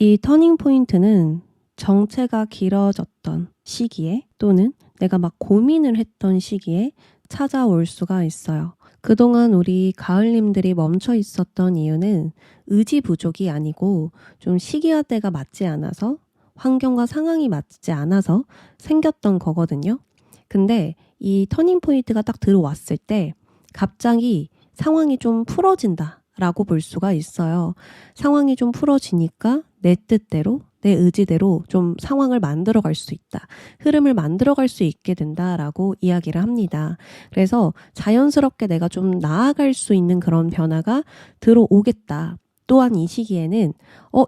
이 터닝 포인트는 정체가 길어졌던 시기에, 또는 내가 막 고민을 했던 시기에 찾아올 수가 있어요. 그동안 우리 가을님들이 멈춰 있었던 이유는 의지 부족이 아니고 좀 시기와 때가 맞지 않아서 환경과 상황이 맞지 않아서 생겼던 거거든요. 근데 이 터닝 포인트가 딱 들어왔을 때 갑자기 상황이 좀 풀어진다 라고 볼 수가 있어요. 상황이 좀 풀어지니까 내 뜻대로 내 의지대로 좀 상황을 만들어 갈 수 있다. 흐름을 만들어 갈 수 있게 된다라고 이야기를 합니다. 그래서 자연스럽게 내가 좀 나아갈 수 있는 그런 변화가 들어오겠다. 또한 이 시기에는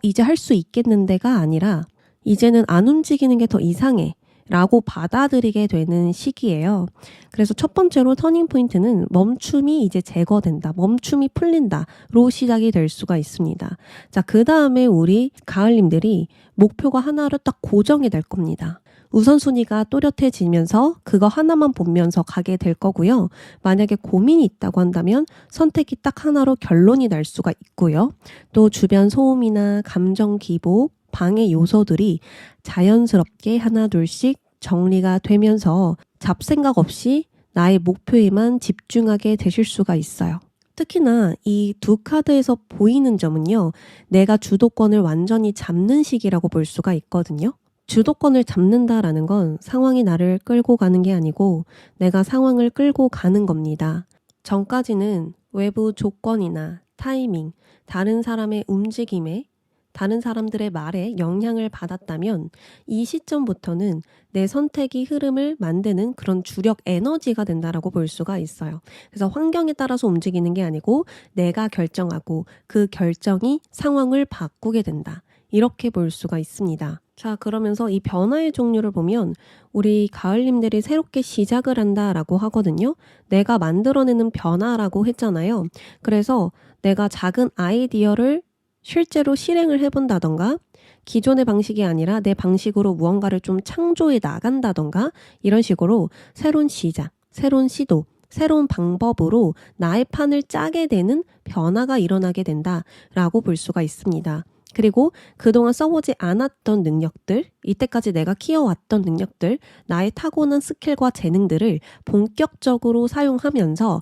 이제 할 수 있겠는데가 아니라 이제는 안 움직이는 게 더 이상해 라고 받아들이게 되는 시기예요. 그래서 첫 번째로 터닝 포인트는 멈춤이 이제 제거된다. 멈춤이 풀린다로 시작이 될 수가 있습니다. 자, 그 다음에 우리 가을님들이 목표가 하나로 딱 고정이 될 겁니다. 우선순위가 또렷해지면서 그거 하나만 보면서 가게 될 거고요. 만약에 고민이 있다고 한다면 선택이 딱 하나로 결론이 날 수가 있고요. 또 주변 소음이나 감정 기복, 방해 요소들이 자연스럽게 하나 둘씩 정리가 되면서 잡생각 없이 나의 목표에만 집중하게 되실 수가 있어요. 특히나 이 두 카드에서 보이는 점은요. 내가 주도권을 완전히 잡는 시기라고 볼 수가 있거든요. 주도권을 잡는다라는 건 상황이 나를 끌고 가는 게 아니고 내가 상황을 끌고 가는 겁니다. 전까지는 외부 조건이나 타이밍, 다른 사람의 움직임에 다른 사람들의 말에 영향을 받았다면 이 시점부터는 내 선택이 흐름을 만드는 그런 주력 에너지가 된다라고 볼 수가 있어요. 그래서 환경에 따라서 움직이는 게 아니고 내가 결정하고 그 결정이 상황을 바꾸게 된다. 이렇게 볼 수가 있습니다. 자, 그러면서 이 변화의 종류를 보면 우리 가을님들이 새롭게 시작을 한다라고 하거든요. 내가 만들어내는 변화라고 했잖아요. 그래서 내가 작은 아이디어를 실제로 실행을 해본다던가 기존의 방식이 아니라 내 방식으로 무언가를 좀 창조해 나간다던가 이런 식으로 새로운 시작, 새로운 시도, 새로운 방법으로 나의 판을 짜게 되는 변화가 일어나게 된다라고 볼 수가 있습니다. 그리고 그동안 써보지 않았던 능력들, 이때까지 내가 키워왔던 능력들, 나의 타고난 스킬과 재능들을 본격적으로 사용하면서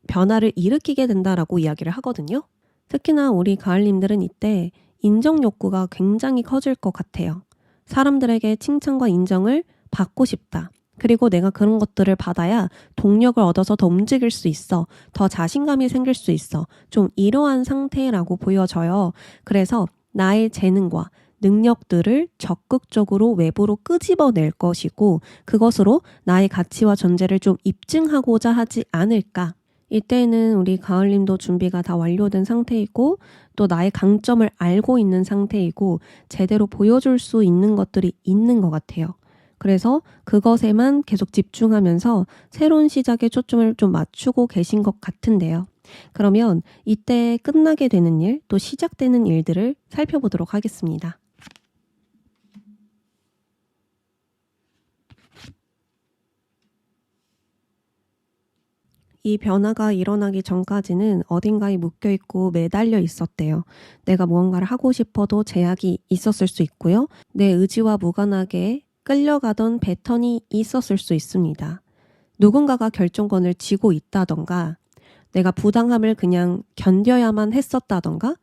변화를 일으키게 된다라고 이야기를 하거든요. 특히나 우리 가을님들은 이때 인정 욕구가 굉장히 커질 것 같아요. 사람들에게 칭찬과 인정을 받고 싶다. 그리고 내가 그런 것들을 받아야 동력을 얻어서 더 움직일 수 있어. 더 자신감이 생길 수 있어. 좀 이러한 상태라고 보여져요. 그래서 나의 재능과 능력들을 적극적으로 외부로 끄집어낼 것이고 그것으로 나의 가치와 존재를 좀 입증하고자 하지 않을까. 이때는 우리 가을님도 준비가 다 완료된 상태이고 또 나의 강점을 알고 있는 상태이고 제대로 보여줄 수 있는 것들이 있는 것 같아요. 그래서 그것에만 계속 집중하면서 새로운 시작에 초점을 좀 맞추고 계신 것 같은데요. 그러면 이때 끝나게 되는 일, 또 시작되는 일들을 살펴보도록 하겠습니다. 이 변화가 일어나기 전까지는 어딘가에 묶여있고 매달려 있었대요. 내가 무언가를 하고 싶어도 제약이 있었을 수 있고요. 내 의지와 무관하게 끌려가던 패턴이 있었을 수 있습니다. 누군가가 결정권을 쥐고 있다던가 내가 부당함을 그냥 견뎌야만 했었다던가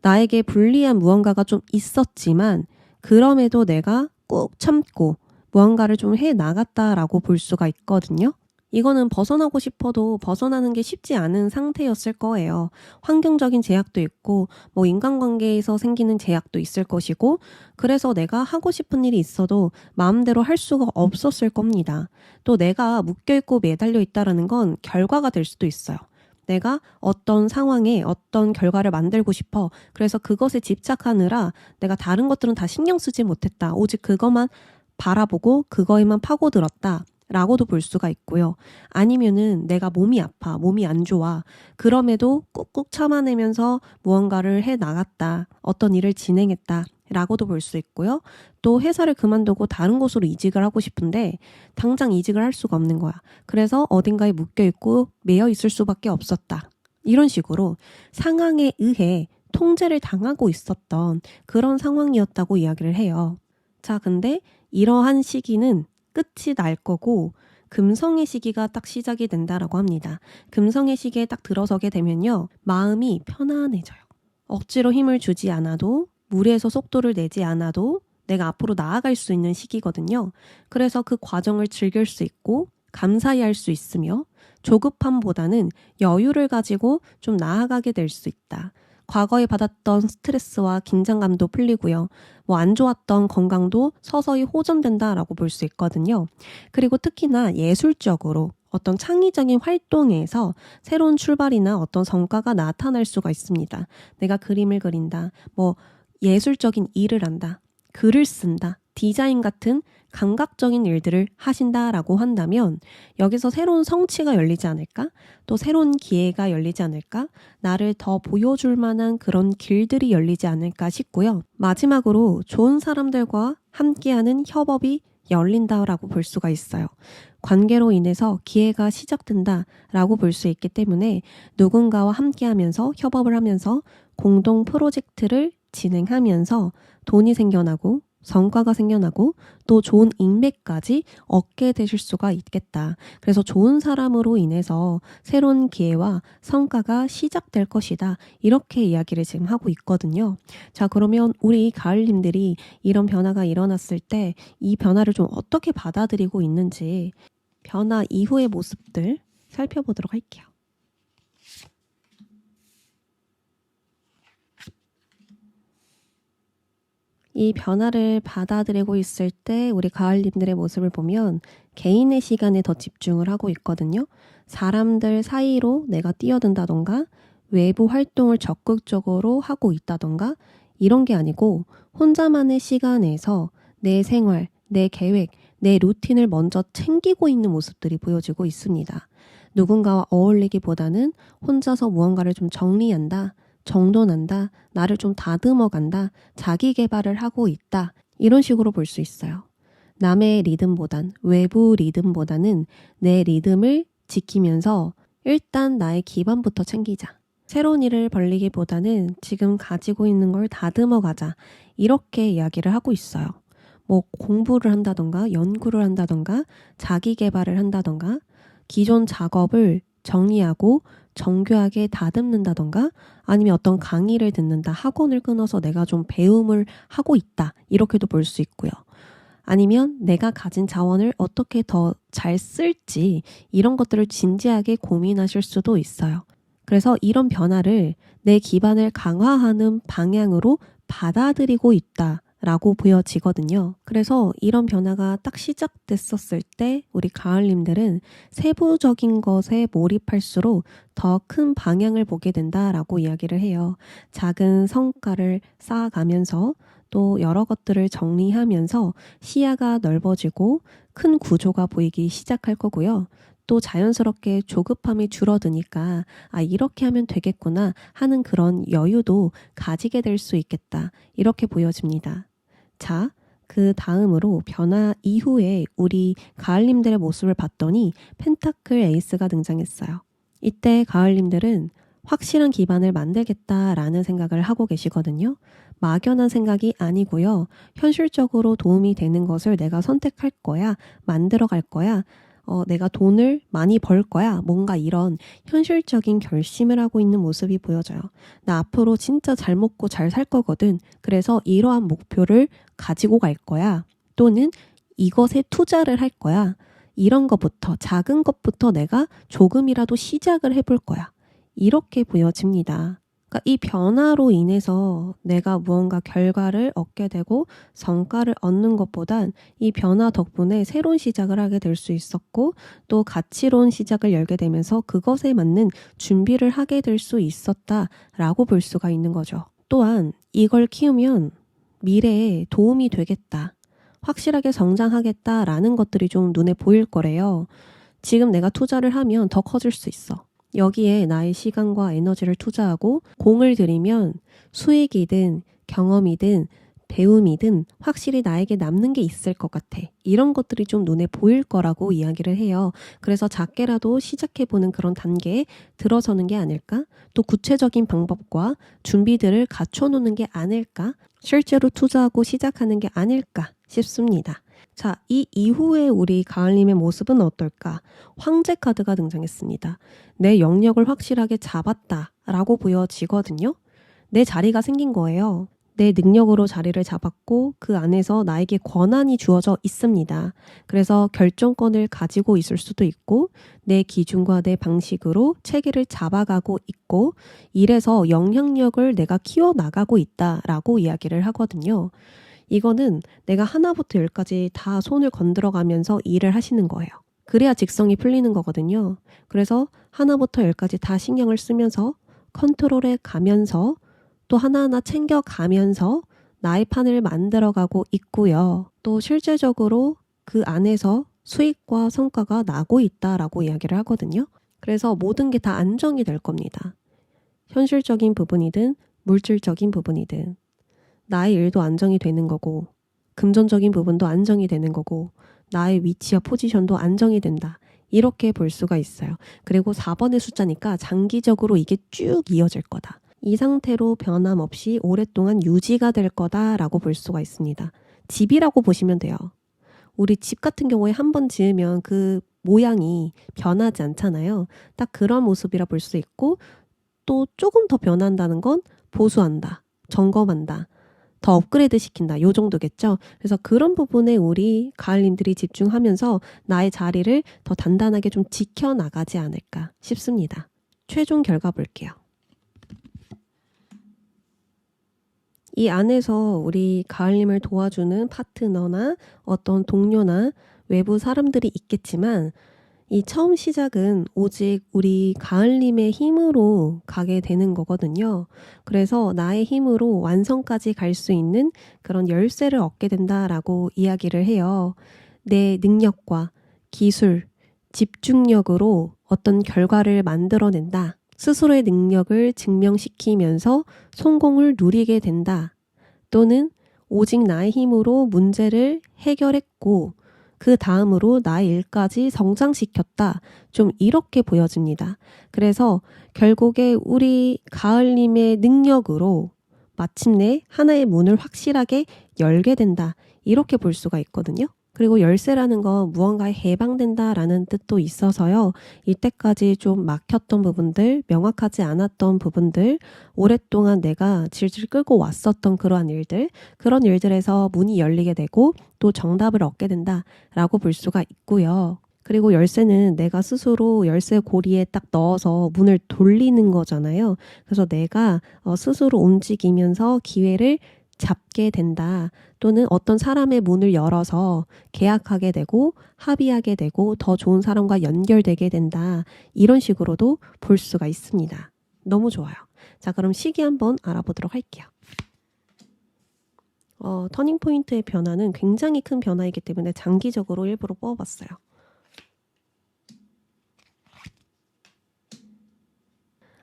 나에게 불리한 무언가가 좀 있었지만 그럼에도 내가 꾹 참고 무언가를 좀 해나갔다라고 볼 수가 있거든요. 이거는 벗어나고 싶어도 벗어나는 게 쉽지 않은 상태였을 거예요. 환경적인 제약도 있고 뭐 인간관계에서 생기는 제약도 있을 것이고 그래서 내가 하고 싶은 일이 있어도 마음대로 할 수가 없었을 겁니다. 또 내가 묶여있고 매달려 있다는 건 결과가 될 수도 있어요. 내가 어떤 상황에 어떤 결과를 만들고 싶어. 그래서 그것에 집착하느라 내가 다른 것들은 다 신경 쓰지 못했다. 오직 그것만 바라보고 그거에만 파고들었다. 라고도 볼 수가 있고요. 아니면은 내가 몸이 아파, 몸이 안 좋아. 그럼에도 꾹꾹 참아내면서 무언가를 해 나갔다. 어떤 일을 진행했다. 라고도 볼 수 있고요. 또 회사를 그만두고 다른 곳으로 이직을 하고 싶은데 당장 이직을 할 수가 없는 거야. 그래서 어딘가에 묶여있고 매여 있을 수밖에 없었다. 이런 식으로 상황에 의해 통제를 당하고 있었던 그런 상황이었다고 이야기를 해요. 자, 근데 이러한 시기는 끝이 날 거고 금성의 시기가 딱 시작이 된다라고 합니다. 금성의 시기에 딱 들어서게 되면요. 마음이 편안해져요. 억지로 힘을 주지 않아도 무리해서 속도를 내지 않아도 내가 앞으로 나아갈 수 있는 시기거든요. 그래서 그 과정을 즐길 수 있고 감사히 할 수 있으며 조급함보다는 여유를 가지고 좀 나아가게 될 수 있다. 과거에 받았던 스트레스와 긴장감도 풀리고요. 뭐 안 좋았던 건강도 서서히 호전된다라고 볼 수 있거든요. 그리고 특히나 예술적으로 어떤 창의적인 활동에서 새로운 출발이나 어떤 성과가 나타날 수가 있습니다. 내가 그림을 그린다, 뭐 예술적인 일을 한다, 글을 쓴다, 디자인 같은 감각적인 일들을 하신다라고 한다면 여기서 새로운 성취가 열리지 않을까? 또 새로운 기회가 열리지 않을까? 나를 더 보여줄 만한 그런 길들이 열리지 않을까 싶고요. 마지막으로 좋은 사람들과 함께하는 협업이 열린다라고 볼 수가 있어요. 관계로 인해서 기회가 시작된다라고 볼 수 있기 때문에 누군가와 함께하면서 협업을 하면서 공동 프로젝트를 진행하면서 돈이 생겨나고 성과가 생겨나고 또 좋은 인맥까지 얻게 되실 수가 있겠다. 그래서 좋은 사람으로 인해서 새로운 기회와 성과가 시작될 것이다. 이렇게 이야기를 지금 하고 있거든요. 자, 그러면 우리 가을님들이 이런 변화가 일어났을 때 이 변화를 좀 어떻게 받아들이고 있는지 변화 이후의 모습들 살펴보도록 할게요. 이 변화를 받아들이고 있을 때 우리 가을님들의 모습을 보면 개인의 시간에 더 집중을 하고 있거든요. 사람들 사이로 내가 뛰어든다던가 외부 활동을 적극적으로 하고 있다던가 이런 게 아니고 혼자만의 시간에서 내 생활, 내 계획, 내 루틴을 먼저 챙기고 있는 모습들이 보여지고 있습니다. 누군가와 어울리기보다는 혼자서 무언가를 좀 정리한다, 정돈한다, 나를 좀 다듬어 간다, 자기 개발을 하고 있다. 이런 식으로 볼 수 있어요. 남의 리듬보단, 외부 리듬보다는 내 리듬을 지키면서 일단 나의 기반부터 챙기자. 새로운 일을 벌리기보다는 지금 가지고 있는 걸 다듬어 가자. 이렇게 이야기를 하고 있어요. 뭐 공부를 한다던가, 연구를 한다던가, 자기 개발을 한다던가, 기존 작업을 정리하고 정교하게 다듬는다던가 아니면 어떤 강의를 듣는다, 학원을 끊어서 내가 좀 배움을 하고 있다. 이렇게도 볼 수 있고요. 아니면 내가 가진 자원을 어떻게 더 잘 쓸지 이런 것들을 진지하게 고민하실 수도 있어요. 그래서 이런 변화를 내 기반을 강화하는 방향으로 받아들이고 있다. 라고 보여지거든요. 그래서 이런 변화가 딱 시작됐었을 때 우리 가을님들은 세부적인 것에 몰입할수록 더 큰 방향을 보게 된다라고 이야기를 해요. 작은 성과를 쌓아가면서 또 여러 것들을 정리하면서 시야가 넓어지고 큰 구조가 보이기 시작할 거고요. 또 자연스럽게 조급함이 줄어드니까 이렇게 하면 되겠구나 하는 그런 여유도 가지게 될 수 있겠다. 이렇게 보여집니다. 자, 그 다음으로 변화 이후에 우리 가을님들의 모습을 봤더니 펜타클 에이스가 등장했어요. 이때 가을님들은 확실한 기반을 만들겠다라는 생각을 하고 계시거든요. 막연한 생각이 아니고요. 현실적으로 도움이 되는 것을 내가 선택할 거야, 만들어 갈 거야, 내가 돈을 많이 벌 거야. 뭔가 이런 현실적인 결심을 하고 있는 모습이 보여져요. 나 앞으로 진짜 잘 먹고 잘 살 거거든. 그래서 이러한 목표를 가지고 갈 거야. 또는 이것에 투자를 할 거야. 이런 것부터, 작은 것부터 내가 조금이라도 시작을 해볼 거야. 이렇게 보여집니다. 그러니까 이 변화로 인해서 내가 무언가 결과를 얻게 되고 성과를 얻는 것보단 이 변화 덕분에 새로운 시작을 하게 될 수 있었고 또 가치로운 시작을 열게 되면서 그것에 맞는 준비를 하게 될 수 있었다라고 볼 수가 있는 거죠. 또한 이걸 키우면 미래에 도움이 되겠다. 확실하게 성장하겠다라는 것들이 좀 눈에 보일 거래요. 지금 내가 투자를 하면 더 커질 수 있어. 여기에 나의 시간과 에너지를 투자하고 공을 들이면 수익이든 경험이든 배움이든 확실히 나에게 남는 게 있을 것 같아. 이런 것들이 좀 눈에 보일 거라고 이야기를 해요. 그래서 작게라도 시작해보는 그런 단계에 들어서는 게 아닐까? 또 구체적인 방법과 준비들을 갖춰놓는 게 아닐까? 실제로 투자하고 시작하는 게 아닐까 싶습니다. 자, 이 이후에 우리 가을님의 모습은 어떨까? 황제 카드가 등장했습니다. 내 영역을 확실하게 잡았다라고 보여지거든요. 내 자리가 생긴 거예요. 내 능력으로 자리를 잡았고 그 안에서 나에게 권한이 주어져 있습니다. 그래서 결정권을 가지고 있을 수도 있고 내 기준과 내 방식으로 체계를 잡아가고 있고 이래서 영향력을 내가 키워나가고 있다라고 이야기를 하거든요. 이거는 내가 하나부터 열까지 다 손을 건드려가면서 일을 하시는 거예요. 그래야 직성이 풀리는 거거든요. 그래서 하나부터 열까지 다 신경을 쓰면서 컨트롤해 가면서 또 하나하나 챙겨가면서 나의 판을 만들어가고 있고요. 또 실제적으로 그 안에서 수익과 성과가 나고 있다라고 이야기를 하거든요. 그래서 모든 게 다 안정이 될 겁니다. 현실적인 부분이든 물질적인 부분이든 나의 일도 안정이 되는 거고 금전적인 부분도 안정이 되는 거고 나의 위치와 포지션도 안정이 된다. 이렇게 볼 수가 있어요. 그리고 4번의 숫자니까 장기적으로 이게 쭉 이어질 거다. 이 상태로 변함없이 오랫동안 유지가 될 거다라고 볼 수가 있습니다. 집이라고 보시면 돼요. 우리 집 같은 경우에 한 번 지으면 그 모양이 변하지 않잖아요. 딱 그런 모습이라 볼 수 있고 또 조금 더 변한다는 건 보수한다, 점검한다, 더 업그레이드 시킨다 요 정도겠죠. 그래서 그런 부분에 우리 가을님들이 집중하면서 나의 자리를 더 단단하게 좀 지켜나가지 않을까 싶습니다. 최종 결과 볼게요. 이 안에서 우리 가을님을 도와주는 파트너나 어떤 동료나 외부 사람들이 있겠지만 이 처음 시작은 오직 우리 가을님의 힘으로 가게 되는 거거든요. 그래서 나의 힘으로 완성까지 갈 수 있는 그런 열쇠를 얻게 된다라고 이야기를 해요. 내 능력과 기술, 집중력으로 어떤 결과를 만들어낸다. 스스로의 능력을 증명시키면서 성공을 누리게 된다. 또는 오직 나의 힘으로 문제를 해결했고 그 다음으로 나의 일까지 성장시켰다. 좀 이렇게 보여집니다. 그래서 결국에 우리 가을님의 능력으로 마침내 하나의 문을 확실하게 열게 된다. 이렇게 볼 수가 있거든요. 그리고 열쇠라는 건 무언가에 해방된다라는 뜻도 있어서요. 이때까지 좀 막혔던 부분들, 명확하지 않았던 부분들, 오랫동안 내가 질질 끌고 왔었던 그러한 일들, 그런 일들에서 문이 열리게 되고 또 정답을 얻게 된다라고 볼 수가 있고요. 그리고 열쇠는 내가 스스로 열쇠 고리에 딱 넣어서 문을 돌리는 거잖아요. 그래서 내가 스스로 움직이면서 기회를 잡게 된다. 또는 어떤 사람의 문을 열어서 계약하게 되고 합의하게 되고 더 좋은 사람과 연결되게 된다. 이런 식으로도 볼 수가 있습니다. 너무 좋아요. 자, 그럼 시기 한번 알아보도록 할게요. 터닝포인트의 변화는 굉장히 큰 변화이기 때문에 장기적으로 일부러 뽑아봤어요.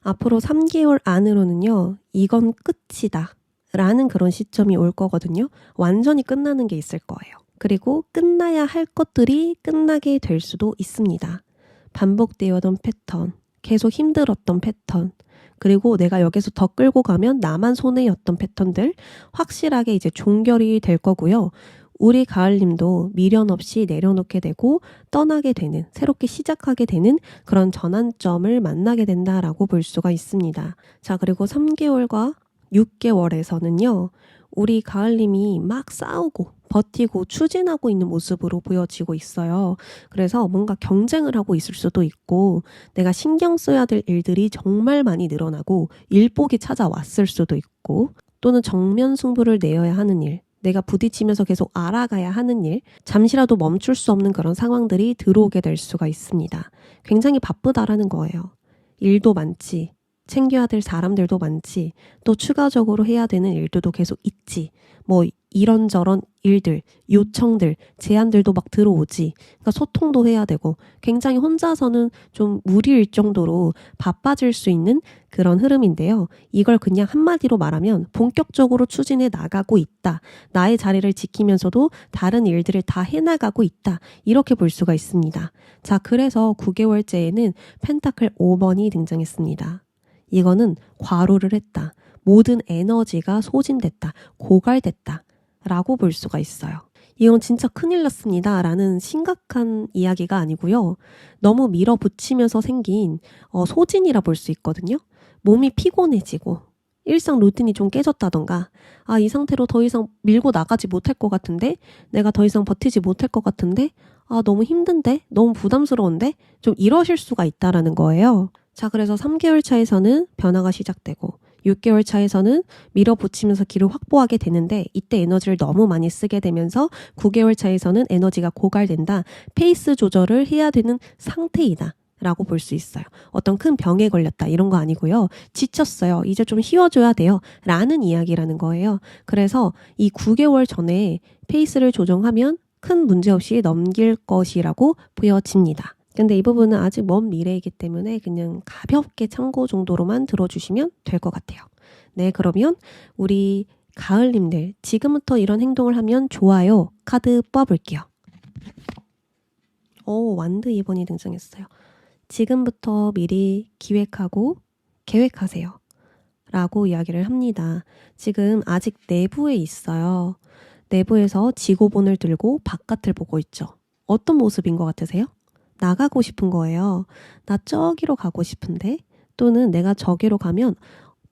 앞으로 3개월 안으로는요. 이건 끝이다. 라는 그런 시점이 올 거거든요. 완전히 끝나는 게 있을 거예요. 그리고 끝나야 할 것들이 끝나게 될 수도 있습니다. 반복되어던 패턴, 계속 힘들었던 패턴, 그리고 내가 여기서 더 끌고 가면 나만 손해였던 패턴들 확실하게 이제 종결이 될 거고요. 우리 가을님도 미련 없이 내려놓게 되고 떠나게 되는, 새롭게 시작하게 되는 그런 전환점을 만나게 된다라고 볼 수가 있습니다. 자, 그리고 3개월과 6개월에서는요. 우리 가을님이 막 싸우고 버티고 추진하고 있는 모습으로 보여지고 있어요. 그래서 뭔가 경쟁을 하고 있을 수도 있고 내가 신경 써야 될 일들이 정말 많이 늘어나고 일복이 찾아왔을 수도 있고 또는 정면 승부를 내어야 하는 일, 내가 부딪히면서 계속 알아가야 하는 일, 잠시라도 멈출 수 없는 그런 상황들이 들어오게 될 수가 있습니다. 굉장히 바쁘다라는 거예요. 일도 많지. 챙겨야 될 사람들도 많지. 또 추가적으로 해야 되는 일들도 계속 있지. 뭐 이런저런 일들, 요청들, 제안들도 막 들어오지. 그러니까 소통도 해야 되고 굉장히 혼자서는 좀 무리일 정도로 바빠질 수 있는 그런 흐름인데요. 이걸 그냥 한마디로 말하면 본격적으로 추진해 나가고 있다. 나의 자리를 지키면서도 다른 일들을 다 해나가고 있다. 이렇게 볼 수가 있습니다. 자, 그래서 9개월째에는 펜타클 5번이 등장했습니다. 이거는 과로를 했다. 모든 에너지가 소진됐다. 고갈됐다. 라고 볼 수가 있어요. 이건 진짜 큰일 났습니다 라는 심각한 이야기가 아니고요. 너무 밀어붙이면서 생긴 소진이라 볼 수 있거든요. 몸이 피곤해지고 일상 루틴이 좀 깨졌다던가 이 상태로 더 이상 밀고 나가지 못할 것 같은데 내가 더 이상 버티지 못할 것 같은데 너무 힘든데 너무 부담스러운데 좀 이러실 수가 있다라는 거예요. 자, 그래서 3개월 차에서는 변화가 시작되고 6개월 차에서는 밀어붙이면서 기를 확보하게 되는데 이때 에너지를 너무 많이 쓰게 되면서 9개월 차에서는 에너지가 고갈된다. 페이스 조절을 해야 되는 상태이다 라고 볼 수 있어요. 어떤 큰 병에 걸렸다 이런 거 아니고요. 지쳤어요. 이제 좀 쉬어줘야 돼요 라는 이야기라는 거예요. 그래서 이 9개월 전에 페이스를 조정하면 큰 문제 없이 넘길 것이라고 보여집니다. 근데 이 부분은 아직 먼 미래이기 때문에 그냥 가볍게 참고 정도로만 들어주시면 될 것 같아요. 네, 그러면 우리 가을님들 지금부터 이런 행동을 하면 좋아요 카드 뽑아볼게요. 완드 2번이 등장했어요. 지금부터 미리 기획하고 계획하세요 라고 이야기를 합니다. 지금 아직 내부에 있어요. 내부에서 지고본을 들고 바깥을 보고 있죠. 어떤 모습인 것 같으세요? 나가고 싶은 거예요. 나 저기로 가고 싶은데 또는 내가 저기로 가면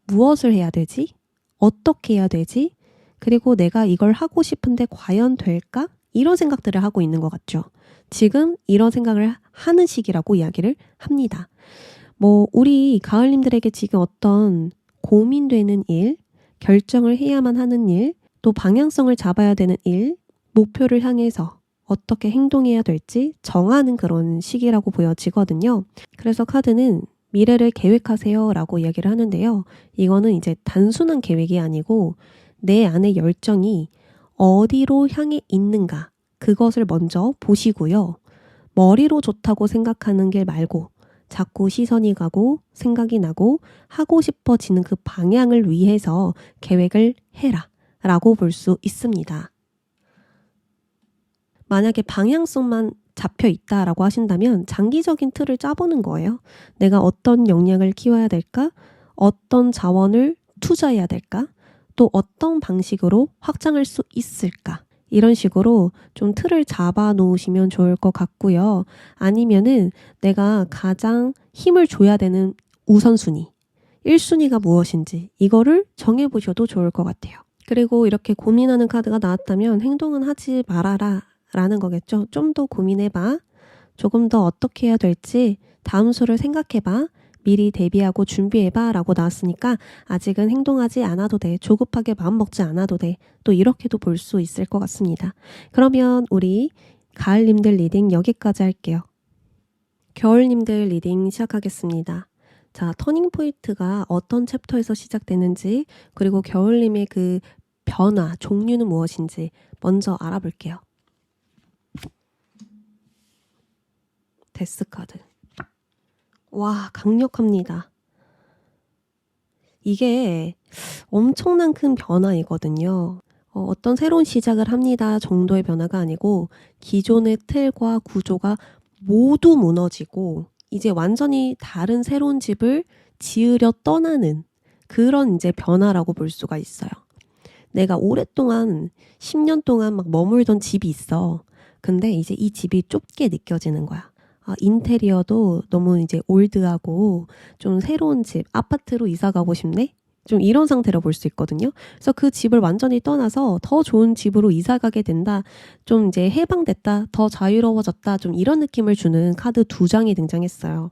무엇을 해야 되지? 어떻게 해야 되지? 그리고 내가 이걸 하고 싶은데 과연 될까? 이런 생각들을 하고 있는 것 같죠. 지금 이런 생각을 하는 시기라고 이야기를 합니다. 우리 가을님들에게 지금 어떤 고민되는 일, 결정을 해야만 하는 일, 또 방향성을 잡아야 되는 일, 목표를 향해서 어떻게 행동해야 될지 정하는 그런 시기라고 보여지거든요. 그래서 카드는 미래를 계획하세요 라고 이야기를 하는데요. 이거는 이제 단순한 계획이 아니고 내 안의 열정이 어디로 향해 있는가 그것을 먼저 보시고요. 머리로 좋다고 생각하는 길 말고 자꾸 시선이 가고 생각이 나고 하고 싶어지는 그 방향을 위해서 계획을 해라 라고 볼 수 있습니다. 만약에 방향성만 잡혀 있다라고 하신다면 장기적인 틀을 짜보는 거예요. 내가 어떤 역량을 키워야 될까? 어떤 자원을 투자해야 될까? 또 어떤 방식으로 확장할 수 있을까? 이런 식으로 좀 틀을 잡아 놓으시면 좋을 것 같고요. 아니면은 내가 가장 힘을 줘야 되는 우선순위, 1순위가 무엇인지 이거를 정해보셔도 좋을 것 같아요. 그리고 이렇게 고민하는 카드가 나왔다면 행동은 하지 말아라 라는 거겠죠. 좀 더 고민해봐. 조금 더 어떻게 해야 될지 다음 수를 생각해봐. 미리 대비하고 준비해봐 라고 나왔으니까 아직은 행동하지 않아도 돼. 조급하게 마음 먹지 않아도 돼. 또 이렇게도 볼 수 있을 것 같습니다. 그러면 우리 가을님들 리딩 여기까지 할게요. 겨울님들 리딩 시작하겠습니다. 자, 터닝포인트가 어떤 챕터에서 시작되는지 그리고 겨울님의 그 변화, 종류는 무엇인지 먼저 알아볼게요. 데스카드. 와, 강력합니다. 이게 엄청난 큰 변화이거든요. 어떤 새로운 시작을 합니다 정도의 변화가 아니고 기존의 틀과 구조가 모두 무너지고 이제 완전히 다른 새로운 집을 지으려 떠나는 그런 이제 변화라고 볼 수가 있어요. 내가 오랫동안 10년 동안 막 머물던 집이 있어. 근데 이제 이 집이 좁게 느껴지는 거야. 인테리어도 너무 이제 올드하고 좀 새로운 집, 아파트로 이사 가고 싶네? 좀 이런 상태로 볼 수 있거든요. 그래서 그 집을 완전히 떠나서 더 좋은 집으로 이사 가게 된다. 좀 이제 해방됐다. 더 자유로워졌다. 좀 이런 느낌을 주는 카드 2장이 등장했어요.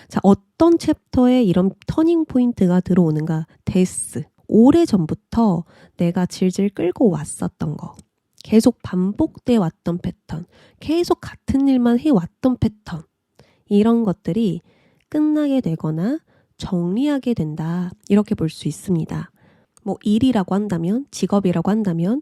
자, 어떤 챕터에 이런 터닝 포인트가 들어오는가? 데스. 오래전부터 내가 질질 끌고 왔었던 거. 계속 반복돼 왔던 패턴, 계속 같은 일만 해왔던 패턴 이런 것들이 끝나게 되거나 정리하게 된다 이렇게 볼 수 있습니다. 일이라고 한다면 직업이라고 한다면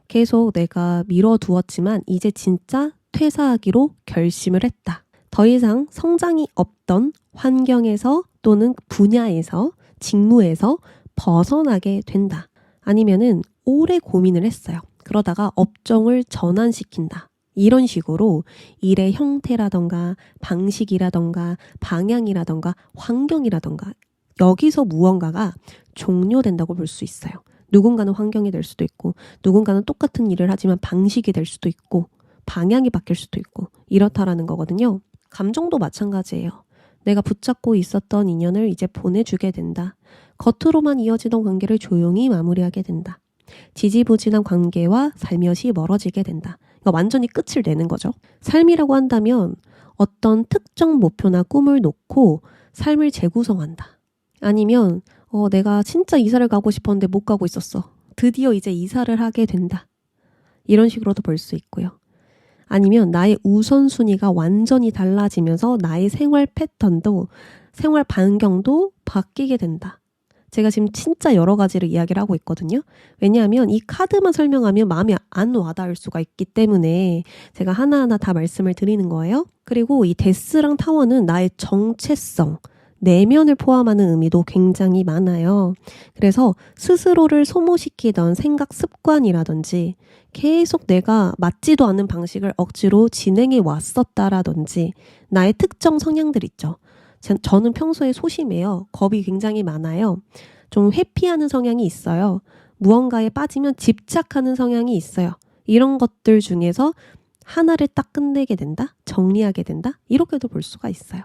계속 내가 미뤄두었지만 이제 진짜 퇴사하기로 결심을 했다. 더 이상 성장이 없던 환경에서 또는 분야에서 직무에서 벗어나게 된다. 아니면은 오래 고민을 했어요. 그러다가 업종을 전환시킨다. 이런 식으로 일의 형태라던가 방식이라던가 방향이라던가 환경이라던가 여기서 무언가가 종료된다고 볼 수 있어요. 누군가는 환경이 될 수도 있고, 누군가는 똑같은 일을 하지만 방식이 될 수도 있고, 방향이 바뀔 수도 있고, 이렇다라는 거거든요. 감정도 마찬가지예요. 내가 붙잡고 있었던 인연을 이제 보내주게 된다. 겉으로만 이어지던 관계를 조용히 마무리하게 된다. 지지부진한 관계와 살며시 멀어지게 된다. 그러니까 완전히 끝을 내는 거죠. 삶이라고 한다면 어떤 특정 목표나 꿈을 놓고 삶을 재구성한다. 아니면 내가 진짜 이사를 가고 싶었는데 못 가고 있었어. 드디어 이제 이사를 하게 된다. 이런 식으로도 볼 수 있고요. 아니면 나의 우선순위가 완전히 달라지면서 나의 생활 패턴도 생활 반경도 바뀌게 된다. 제가 지금 진짜 여러 가지를 이야기를 하고 있거든요. 왜냐하면 이 카드만 설명하면 마음이 안 와닿을 수가 있기 때문에 제가 하나하나 다 말씀을 드리는 거예요. 그리고 이 데스랑 타워는 나의 정체성, 내면을 포함하는 의미도 굉장히 많아요. 그래서 스스로를 소모시키던 생각 습관이라든지 계속 내가 맞지도 않는 방식을 억지로 진행해 왔었다라든지 나의 특정 성향들 있죠. 저는 평소에 소심해요. 겁이 굉장히 많아요. 좀 회피하는 성향이 있어요. 무언가에 빠지면 집착하는 성향이 있어요. 이런 것들 중에서 하나를 딱 끝내게 된다? 정리하게 된다? 이렇게도 볼 수가 있어요.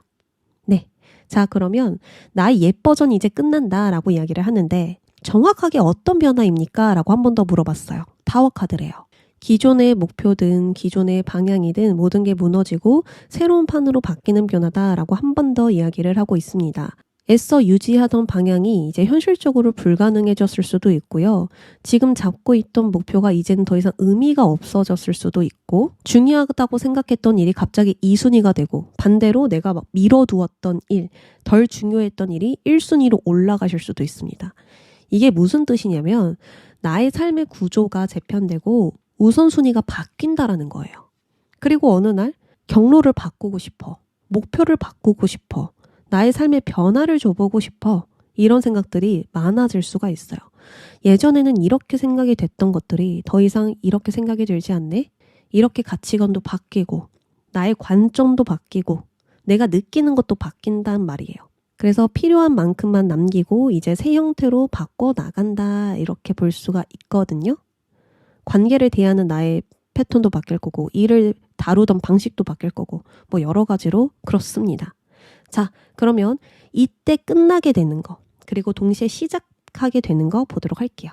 네. 자, 그러면 나의 옛 버전이 이제 끝난다 라고 이야기를 하는데 정확하게 어떤 변화입니까? 라고 한 번 더 물어봤어요. 타워 카드래요. 기존의 목표든 기존의 방향이든 모든 게 무너지고 새로운 판으로 바뀌는 변화다라고 한 번 더 이야기를 하고 있습니다. 애써 유지하던 방향이 이제 현실적으로 불가능해졌을 수도 있고요. 지금 잡고 있던 목표가 이제는 더 이상 의미가 없어졌을 수도 있고 중요하다고 생각했던 일이 갑자기 2순위가 되고 반대로 내가 막 미뤄두었던 일, 덜 중요했던 일이 1순위로 올라가실 수도 있습니다. 이게 무슨 뜻이냐면 나의 삶의 구조가 재편되고 우선순위가 바뀐다라는 거예요. 그리고 어느 날 경로를 바꾸고 싶어. 목표를 바꾸고 싶어. 나의 삶의 변화를 줘보고 싶어. 이런 생각들이 많아질 수가 있어요. 예전에는 이렇게 생각이 됐던 것들이 더 이상 이렇게 생각이 들지 않네? 이렇게 가치관도 바뀌고 나의 관점도 바뀌고 내가 느끼는 것도 바뀐단 말이에요. 그래서 필요한 만큼만 남기고 이제 새 형태로 바꿔 나간다 이렇게 볼 수가 있거든요. 관계를 대하는 나의 패턴도 바뀔 거고 일을 다루던 방식도 바뀔 거고 뭐 여러 가지로 그렇습니다. 자, 그러면 이때 끝나게 되는 거 그리고 동시에 시작하게 되는 거 보도록 할게요.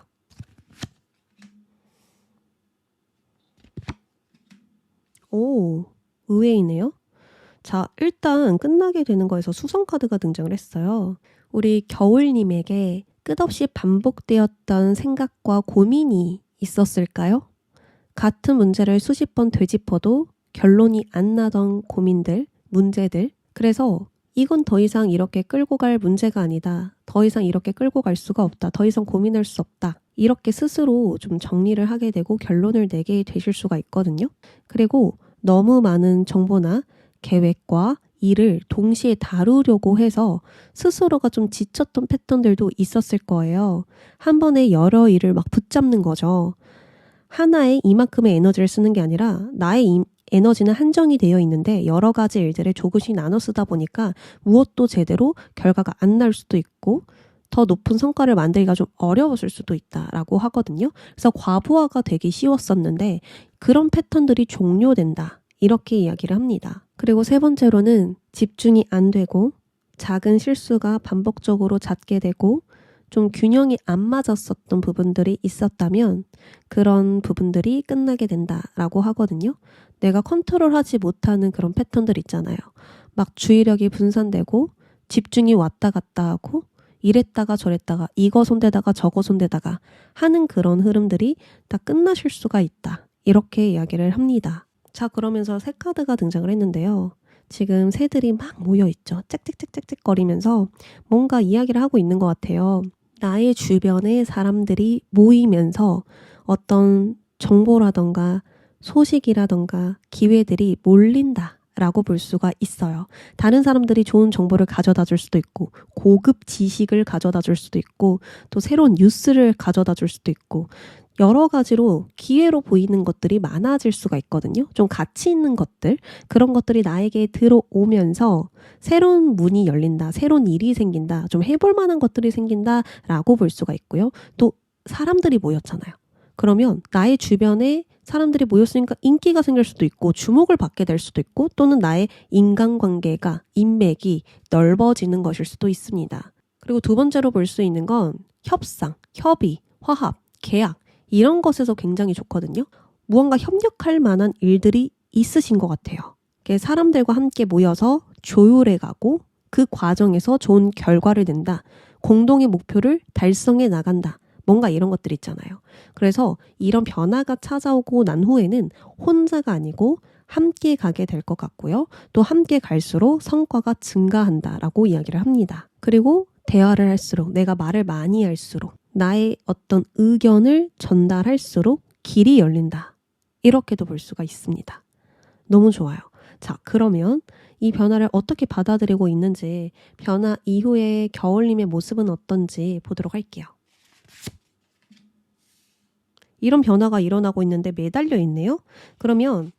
오, 의외이네요. 자, 일단 끝나게 되는 거에서 수성카드가 등장을 했어요. 우리 겨울님에게 끝없이 반복되었던 생각과 고민이 있었을까요? 같은 문제를 수십 번 되짚어도 결론이 안 나던 고민들, 문제들. 그래서 이건 더 이상 이렇게 끌고 갈 문제가 아니다. 더 이상 이렇게 끌고 갈 수가 없다. 더 이상 고민할 수 없다. 이렇게 스스로 좀 정리를 하게 되고 결론을 내게 되실 수가 있거든요. 그리고 너무 많은 정보나 계획과 일을 동시에 다루려고 해서 스스로가 좀 지쳤던 패턴들도 있었을 거예요. 한 번에 여러 일을 막 붙잡는 거죠. 하나에 이만큼의 에너지를 쓰는 게 아니라 나의 에너지는 한정이 되어 있는데 여러 가지 일들을 조금씩 나눠 쓰다 보니까 무엇도 제대로 결과가 안 날 수도 있고 더 높은 성과를 만들기가 좀 어려웠을 수도 있다라고 하거든요. 그래서 과부하가 되기 쉬웠었는데 그런 패턴들이 종료된다. 이렇게 이야기를 합니다. 그리고 세 번째로는 집중이 안 되고 작은 실수가 반복적으로 잦게 되고 좀 균형이 안 맞았었던 부분들이 있었다면 그런 부분들이 끝나게 된다라고 하거든요. 내가 컨트롤하지 못하는 그런 패턴들 있잖아요. 막 주의력이 분산되고 집중이 왔다 갔다 하고 이랬다가 저랬다가 이거 손대다가 저거 손대다가 하는 그런 흐름들이 다 끝나실 수가 있다. 이렇게 이야기를 합니다. 자, 그러면서 새 카드가 등장을 했는데요. 지금 새들이 막 모여있죠. 짹짹짹짹짹 거리면서 뭔가 이야기를 하고 있는 것 같아요. 나의 주변에 사람들이 모이면서 어떤 정보라던가 소식이라던가 기회들이 몰린다 라고 볼 수가 있어요. 다른 사람들이 좋은 정보를 가져다 줄 수도 있고 고급 지식을 가져다 줄 수도 있고 또 새로운 뉴스를 가져다 줄 수도 있고 여러 가지로 기회로 보이는 것들이 많아질 수가 있거든요. 좀 가치 있는 것들, 그런 것들이 나에게 들어오면서 새로운 문이 열린다, 새로운 일이 생긴다, 좀 해볼 만한 것들이 생긴다라고 볼 수가 있고요. 또 사람들이 모였잖아요. 그러면 나의 주변에 사람들이 모였으니까 인기가 생길 수도 있고 주목을 받게 될 수도 있고 또는 나의 인간관계가 인맥이 넓어지는 것일 수도 있습니다. 그리고 두 번째로 볼 수 있는 건 협상, 협의, 화합, 계약 이런 것에서 굉장히 좋거든요. 무언가 협력할 만한 일들이 있으신 것 같아요. 사람들과 함께 모여서 조율해 가고 그 과정에서 좋은 결과를 낸다. 공동의 목표를 달성해 나간다. 뭔가 이런 것들 있잖아요. 그래서 이런 변화가 찾아오고 난 후에는 혼자가 아니고 함께 가게 될 것 같고요. 또 함께 갈수록 성과가 증가한다라고 이야기를 합니다. 그리고 대화를 할수록 내가 말을 많이 할수록 나의 어떤 의견을 전달할수록 길이 열린다. 이렇게도 볼 수가 있습니다. 너무 좋아요. 자, 그러면 이 변화를 어떻게 받아들이고 있는지 변화 이후의 겨울님의 모습은 어떤지 보도록 할게요. 이런 변화가 일어나고 있는데 매달려 있네요. 그러면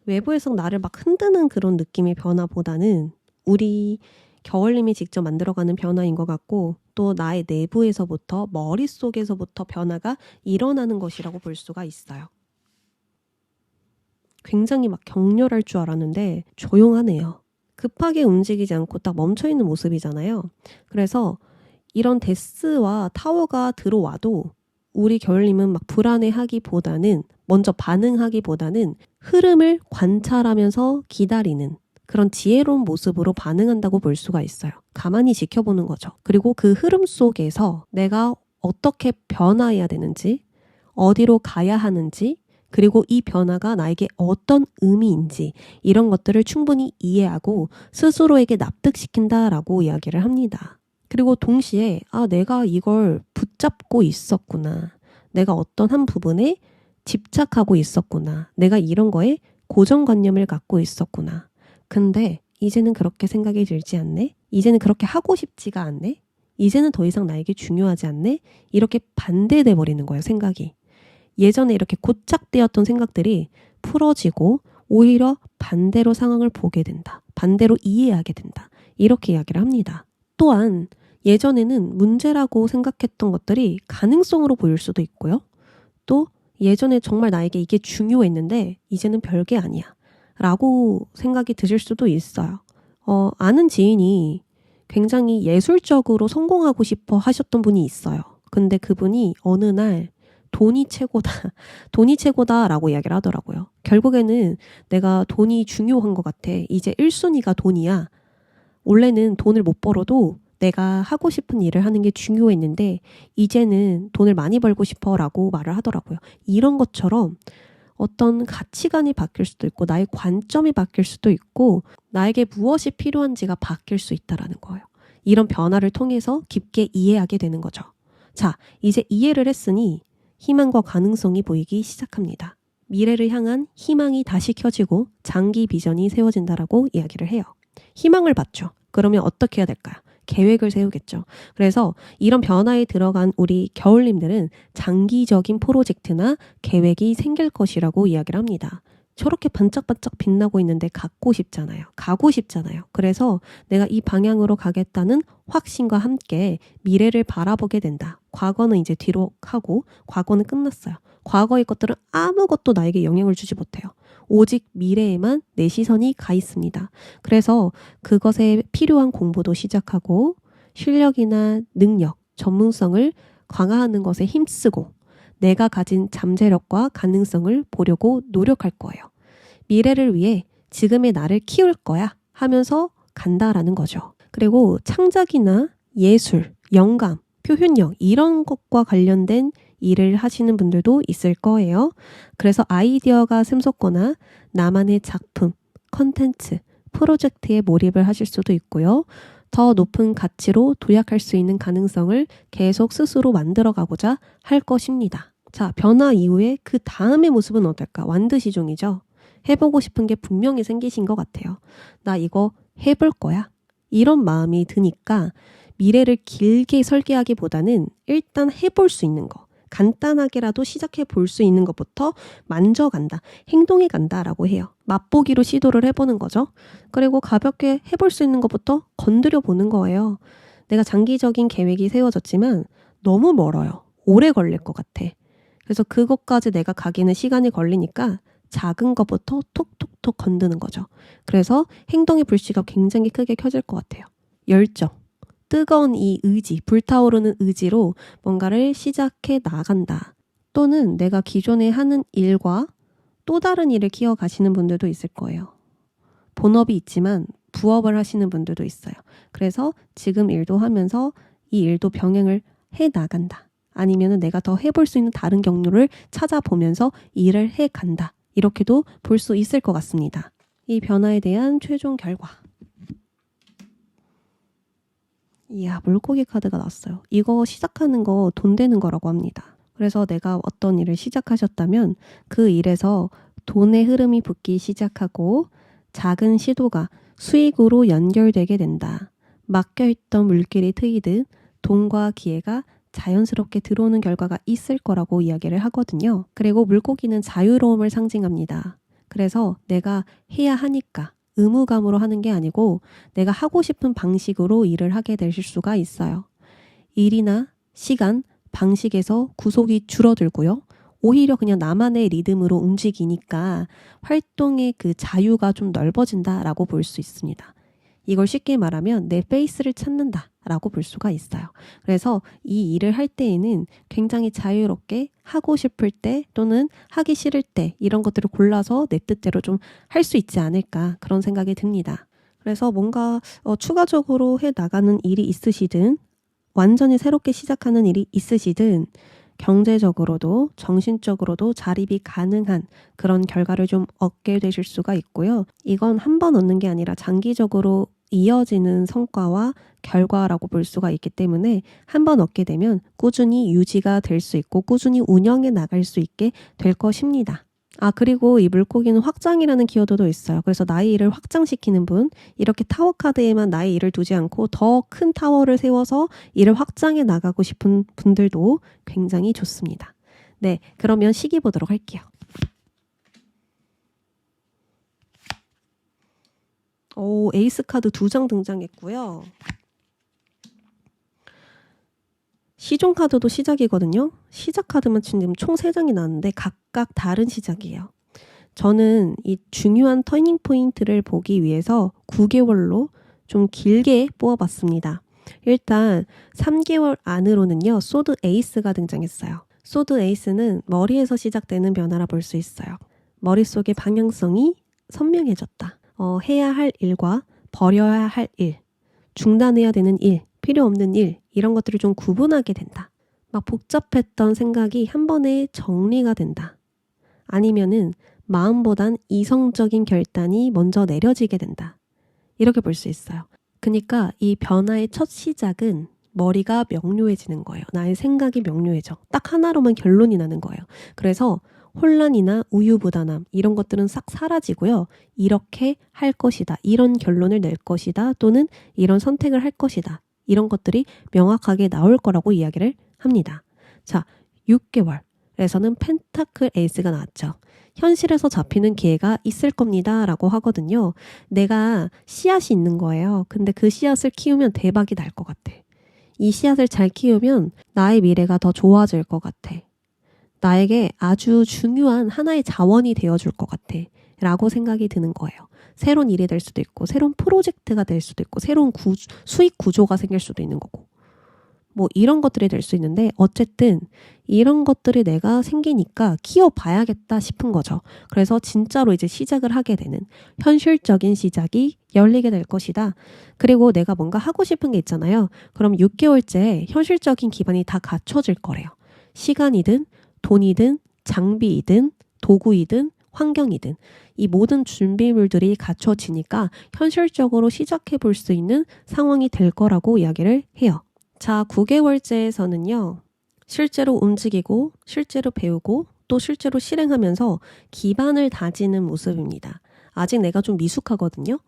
외부에서 나를 막 흔드는 그런 느낌의 변화보다는 우리 겨울님이 직접 만들어가는 변화인 것 같고 또 나의 내부에서부터 머릿속에서부터 변화가 일어나는 것이라고 볼 수가 있어요. 굉장히 막 격렬할 줄 알았는데 조용하네요. 급하게 움직이지 않고 딱 멈춰있는 모습이잖아요. 그래서 이런 데스와 타워가 들어와도 우리 겨울님은 막 불안해하기보다는 먼저 반응하기보다는 흐름을 관찰하면서 기다리는 그런 지혜로운 모습으로 반응한다고 볼 수가 있어요. 가만히 지켜보는 거죠. 그리고 그 흐름 속에서 내가 어떻게 변화해야 되는지, 어디로 가야 하는지, 그리고 이 변화가 나에게 어떤 의미인지 이런 것들을 충분히 이해하고 스스로에게 납득시킨다라고 이야기를 합니다. 그리고 동시에 내가 이걸 붙잡고 있었구나. 내가 어떤 한 부분에 집착하고 있었구나. 내가 이런 거에 고정관념을 갖고 있었구나. 근데 이제는 그렇게 생각이 들지 않네? 이제는 그렇게 하고 싶지가 않네? 이제는 더 이상 나에게 중요하지 않네? 이렇게 반대돼 버리는 거예요, 생각이. 예전에 이렇게 고착되었던 생각들이 풀어지고 오히려 반대로 상황을 보게 된다. 반대로 이해하게 된다. 이렇게 이야기를 합니다. 또한 예전에는 문제라고 생각했던 것들이 가능성으로 보일 수도 있고요. 또 예전에 정말 나에게 이게 중요했는데 이제는 별게 아니야. 라고 생각이 드실 수도 있어요. 아는 지인이 굉장히 예술적으로 성공하고 싶어 하셨던 분이 있어요. 근데 그분이 어느 날 돈이 최고다. 돈이 최고다라고 이야기를 하더라고요. 결국에는 내가 돈이 중요한 것 같아. 이제 1순위가 돈이야. 원래는 돈을 못 벌어도 내가 하고 싶은 일을 하는 게 중요했는데 이제는 돈을 많이 벌고 싶어 라고 말을 하더라고요. 이런 것처럼 어떤 가치관이 바뀔 수도 있고 나의 관점이 바뀔 수도 있고 나에게 무엇이 필요한지가 바뀔 수 있다라는 거예요. 이런 변화를 통해서 깊게 이해하게 되는 거죠. 자, 이제 이해를 했으니 희망과 가능성이 보이기 시작합니다. 미래를 향한 희망이 다시 켜지고 장기 비전이 세워진다라고 이야기를 해요. 희망을 받죠. 그러면 어떻게 해야 될까요? 계획을 세우겠죠. 그래서 이런 변화에 들어간 우리 겨울님들은 장기적인 프로젝트나 계획이 생길 것이라고 이야기를 합니다. 저렇게 반짝반짝 빛나고 있는데 갖고 싶잖아요. 가고 싶잖아요. 그래서 내가 이 방향으로 가겠다는 확신과 함께 미래를 바라보게 된다. 과거는 이제 뒤로 하고 과거는 끝났어요. 과거의 것들은 아무것도 나에게 영향을 주지 못해요. 오직 미래에만 내 시선이 가 있습니다. 그래서 그것에 필요한 공부도 시작하고 실력이나 능력, 전문성을 강화하는 것에 힘쓰고 내가 가진 잠재력과 가능성을 보려고 노력할 거예요. 미래를 위해 지금의 나를 키울 거야 하면서 간다라는 거죠. 그리고 창작이나 예술, 영감, 표현력 이런 것과 관련된 일을 하시는 분들도 있을 거예요. 그래서 아이디어가 샘솟거나 나만의 작품, 컨텐츠, 프로젝트에 몰입을 하실 수도 있고요. 더 높은 가치로 도약할 수 있는 가능성을 계속 스스로 만들어가고자 할 것입니다. 자, 변화 이후에 그 다음의 모습은 어떨까? 완드시종이죠. 해보고 싶은 게 분명히 생기신 것 같아요. 나 이거 해볼 거야. 이런 마음이 드니까 미래를 길게 설계하기보다는 일단 해볼 수 있는 거. 간단하게라도 시작해 볼 수 있는 것부터 만져간다, 행동해 간다라고 해요. 맛보기로 시도를 해보는 거죠. 그리고 가볍게 해볼 수 있는 것부터 건드려 보는 거예요. 내가 장기적인 계획이 세워졌지만 너무 멀어요. 오래 걸릴 것 같아. 그래서 그것까지 내가 가기는 시간이 걸리니까 작은 것부터 톡톡톡 건드는 거죠. 그래서 행동의 불씨가 굉장히 크게 켜질 것 같아요. 열정, 뜨거운 이 의지, 불타오르는 의지로 뭔가를 시작해 나간다. 또는 내가 기존에 하는 일과 또 다른 일을 키워가시는 분들도 있을 거예요. 본업이 있지만 부업을 하시는 분들도 있어요. 그래서 지금 일도 하면서 이 일도 병행을 해 나간다. 아니면 내가 더 해볼 수 있는 다른 경로를 찾아보면서 일을 해 간다. 이렇게도 볼 수 있을 것 같습니다. 이 변화에 대한 최종 결과. 이야, 물고기 카드가 나왔어요. 이거 시작하는 거 돈 되는 거라고 합니다. 그래서 내가 어떤 일을 시작하셨다면 그 일에서 돈의 흐름이 붙기 시작하고 작은 시도가 수익으로 연결되게 된다. 막혀있던 물길이 트이듯 돈과 기회가 자연스럽게 들어오는 결과가 있을 거라고 이야기를 하거든요. 그리고 물고기는 자유로움을 상징합니다. 그래서 내가 해야 하니까 의무감으로 하는 게 아니고 내가 하고 싶은 방식으로 일을 하게 되실 수가 있어요. 일이나 시간, 방식에서 구속이 줄어들고요. 오히려 그냥 나만의 리듬으로 움직이니까 활동의 그 자유가 좀 넓어진다라고 볼 수 있습니다. 이걸 쉽게 말하면 내 페이스를 찾는다라고 볼 수가 있어요. 그래서 이 일을 할 때에는 굉장히 자유롭게 하고 싶을 때 또는 하기 싫을 때 이런 것들을 골라서 내 뜻대로 좀 할 수 있지 않을까 그런 생각이 듭니다. 그래서 뭔가 추가적으로 해 나가는 일이 있으시든 완전히 새롭게 시작하는 일이 있으시든 경제적으로도 정신적으로도 자립이 가능한 그런 결과를 좀 얻게 되실 수가 있고요. 이건 한 번 얻는 게 아니라 장기적으로 이어지는 성과와 결과라고 볼 수가 있기 때문에 한 번 얻게 되면 꾸준히 유지가 될 수 있고 꾸준히 운영해 나갈 수 있게 될 것입니다. 그리고 이 물고기는 확장이라는 키워드도 있어요. 그래서 나의 일을 확장시키는 분, 이렇게 타워 카드에만 나의 일을 두지 않고 더 큰 타워를 세워서 일을 확장해 나가고 싶은 분들도 굉장히 좋습니다. 네, 그러면 시기 보도록 할게요. 에이스 카드 2장 등장했고요. 시종 카드도 시작이거든요. 시작 카드만 지금 총 3장이 나왔는데 각각 다른 시작이에요. 저는 이 중요한 터닝 포인트를 보기 위해서 9개월로 좀 길게 뽑아봤습니다. 일단 3개월 안으로는요. 소드 에이스가 등장했어요. 소드 에이스는 머리에서 시작되는 변화라 볼 수 있어요. 머릿속의 방향성이 선명해졌다. 해야 할 일과 버려야 할 일, 중단해야 되는 일, 필요 없는 일 이런 것들을 좀 구분하게 된다. 막 복잡했던 생각이 한 번에 정리가 된다. 아니면은 마음보단 이성적인 결단이 먼저 내려지게 된다. 이렇게 볼 수 있어요. 그러니까 이 변화의 첫 시작은 머리가 명료해지는 거예요. 나의 생각이 명료해져. 딱 하나로만 결론이 나는 거예요. 그래서 혼란이나 우유부단함 이런 것들은 싹 사라지고요. 이렇게 할 것이다. 이런 결론을 낼 것이다. 또는 이런 선택을 할 것이다. 이런 것들이 명확하게 나올 거라고 이야기를 합니다. 자, 6개월에서는 펜타클 에이스가 나왔죠. 현실에서 잡히는 기회가 있을 겁니다. 라고 하거든요. 내가 씨앗이 있는 거예요. 근데 그 씨앗을 키우면 대박이 날 것 같아. 이 씨앗을 잘 키우면 나의 미래가 더 좋아질 것 같아. 나에게 아주 중요한 하나의 자원이 되어줄 것 같아. 라고 생각이 드는 거예요. 새로운 일이 될 수도 있고 새로운 프로젝트가 될 수도 있고 새로운 수익 구조가 생길 수도 있는 거고 뭐 이런 것들이 될 수 있는데 어쨌든 이런 것들이 내가 생기니까 키워봐야겠다 싶은 거죠. 그래서 진짜로 이제 시작을 하게 되는 현실적인 시작이 열리게 될 것이다. 그리고 내가 뭔가 하고 싶은 게 있잖아요. 그럼 6개월째 현실적인 기반이 다 갖춰질 거래요. 시간이든 돈이든 장비이든 도구이든 환경이든 이 모든 준비물들이 갖춰지니까 현실적으로 시작해 볼 수 있는 상황이 될 거라고 이야기를 해요. 자, 9개월째에서는요. 실제로 움직이고 실제로 배우고 또 실제로 실행하면서 기반을 다지는 모습입니다. 아직 내가 좀 미숙하거든요.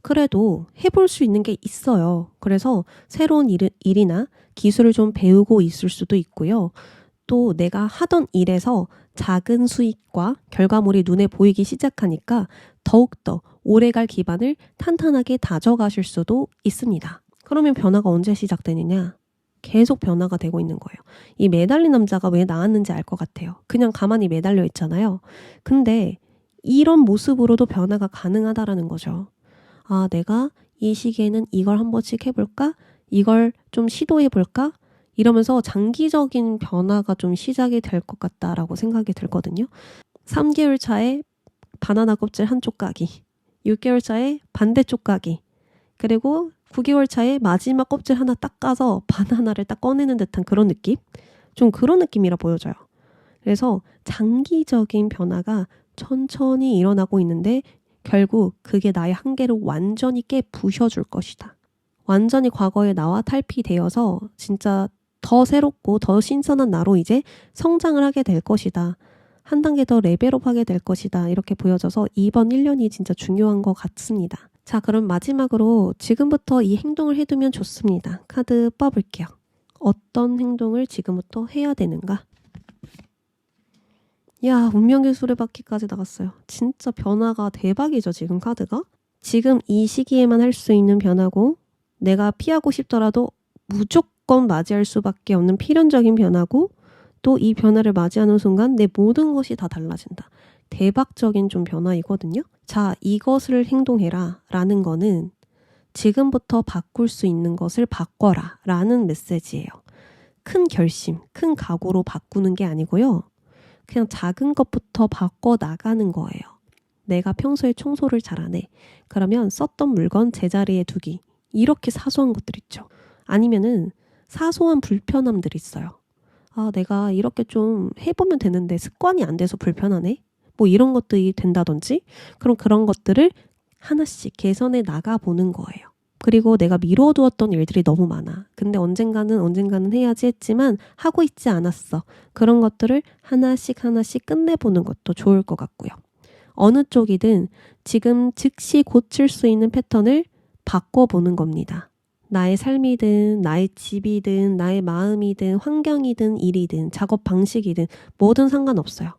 그래도 해볼 수 있는 게 있어요. 그래서 새로운 일이나 기술을 좀 배우고 있을 수도 있고요. 또 내가 하던 일에서 작은 수익과 결과물이 눈에 보이기 시작하니까 더욱더 오래갈 기반을 탄탄하게 다져가실 수도 있습니다. 그러면 변화가 언제 시작되느냐? 계속 변화가 되고 있는 거예요. 이 매달린 남자가 왜 나왔는지 알 것 같아요. 그냥 가만히 매달려 있잖아요. 근데 이런 모습으로도 변화가 가능하다라는 거죠. 아, 내가 이 시기에는 이걸 한 번씩 해볼까? 이걸 좀 시도해볼까? 이러면서 장기적인 변화가 좀 시작이 될 것 같다라고 생각이 들거든요. 3개월 차에 바나나 껍질 한쪽 까기, 6개월 차에 반대쪽 까기, 그리고 9개월 차에 마지막 껍질 하나 딱 까서 바나나를 딱 꺼내는 듯한 그런 느낌? 좀 그런 느낌이라 보여져요. 그래서 장기적인 변화가 천천히 일어나고 있는데 결국 그게 나의 한계를 완전히 깨부셔줄 것이다. 완전히 과거의 나와 탈피되어서 진짜 더 새롭고 더 신선한 나로 이제 성장을 하게 될 것이다. 한 단계 더 레벨업하게 될 것이다. 이렇게 보여져서 이번 1년이 진짜 중요한 것 같습니다. 자, 그럼 마지막으로 지금부터 이 행동을 해두면 좋습니다. 카드 뽑을게요. 어떤 행동을 지금부터 해야 되는가? 야, 운명의 수레바퀴까지 나갔어요. 진짜 변화가 대박이죠, 지금 카드가? 지금 이 시기에만 할 수 있는 변화고 내가 피하고 싶더라도 무조건 맞이할 수밖에 없는 필연적인 변화고 또 이 변화를 맞이하는 순간 내 모든 것이 다 달라진다. 대박적인 좀 변화이거든요. 자, 이것을 행동해라 라는 거는 지금부터 바꿀 수 있는 것을 바꿔라 라는 메시지예요. 큰 결심, 큰 각오로 바꾸는 게 아니고요. 그냥 작은 것부터 바꿔 나가는 거예요. 내가 평소에 청소를 잘 안 해. 그러면 썼던 물건 제자리에 두기. 이렇게 사소한 것들 있죠. 아니면은 사소한 불편함들이 있어요. 아, 내가 이렇게 좀 해보면 되는데 습관이 안 돼서 불편하네? 뭐 이런 것들이 된다든지 그럼 그런 것들을 하나씩 개선해 나가보는 거예요. 그리고 내가 미뤄두었던 일들이 너무 많아. 근데 언젠가는 해야지 했지만 하고 있지 않았어. 그런 것들을 하나씩 끝내보는 것도 좋을 것 같고요. 어느 쪽이든 지금 즉시 고칠 수 있는 패턴을 바꿔보는 겁니다. 나의 삶이든 나의 집이든 나의 마음이든 환경이든 일이든 작업 방식이든 뭐든 상관없어요.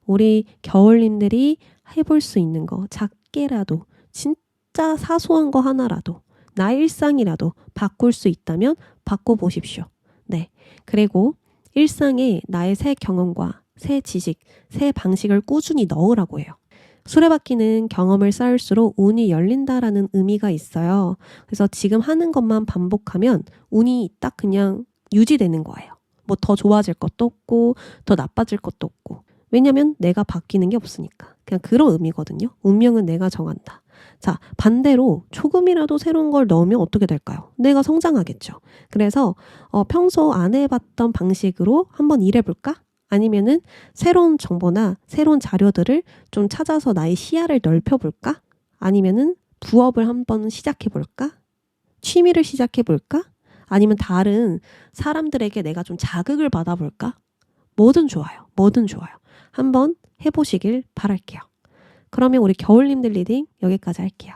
우리 겨울님들이 해볼 수 있는 거 작게라도 진짜 사소한 거 하나라도 나의 일상이라도 바꿀 수 있다면 바꿔보십시오. 네. 그리고 일상에 나의 새 경험과 새 지식, 새 방식을 꾸준히 넣으라고 해요. 수레바퀴는 경험을 쌓을수록 운이 열린다라는 의미가 있어요. 그래서 지금 하는 것만 반복하면 운이 딱 그냥 유지되는 거예요. 뭐 더 좋아질 것도 없고 더 나빠질 것도 없고. 왜냐면 내가 바뀌는 게 없으니까. 그냥 그런 의미거든요. 운명은 내가 정한다. 자, 반대로 조금이라도 새로운 걸 넣으면 어떻게 될까요? 내가 성장하겠죠. 그래서 평소 안 해봤던 방식으로 한번 일해볼까? 아니면은 새로운 정보나 새로운 자료들을 좀 찾아서 나의 시야를 넓혀볼까? 아니면은 부업을 한번 시작해볼까? 취미를 시작해볼까? 아니면 다른 사람들에게 내가 좀 자극을 받아볼까? 뭐든 좋아요. 뭐든 좋아요. 한번 해보시길 바랄게요. 그러면 우리 겨울님들 리딩 여기까지 할게요.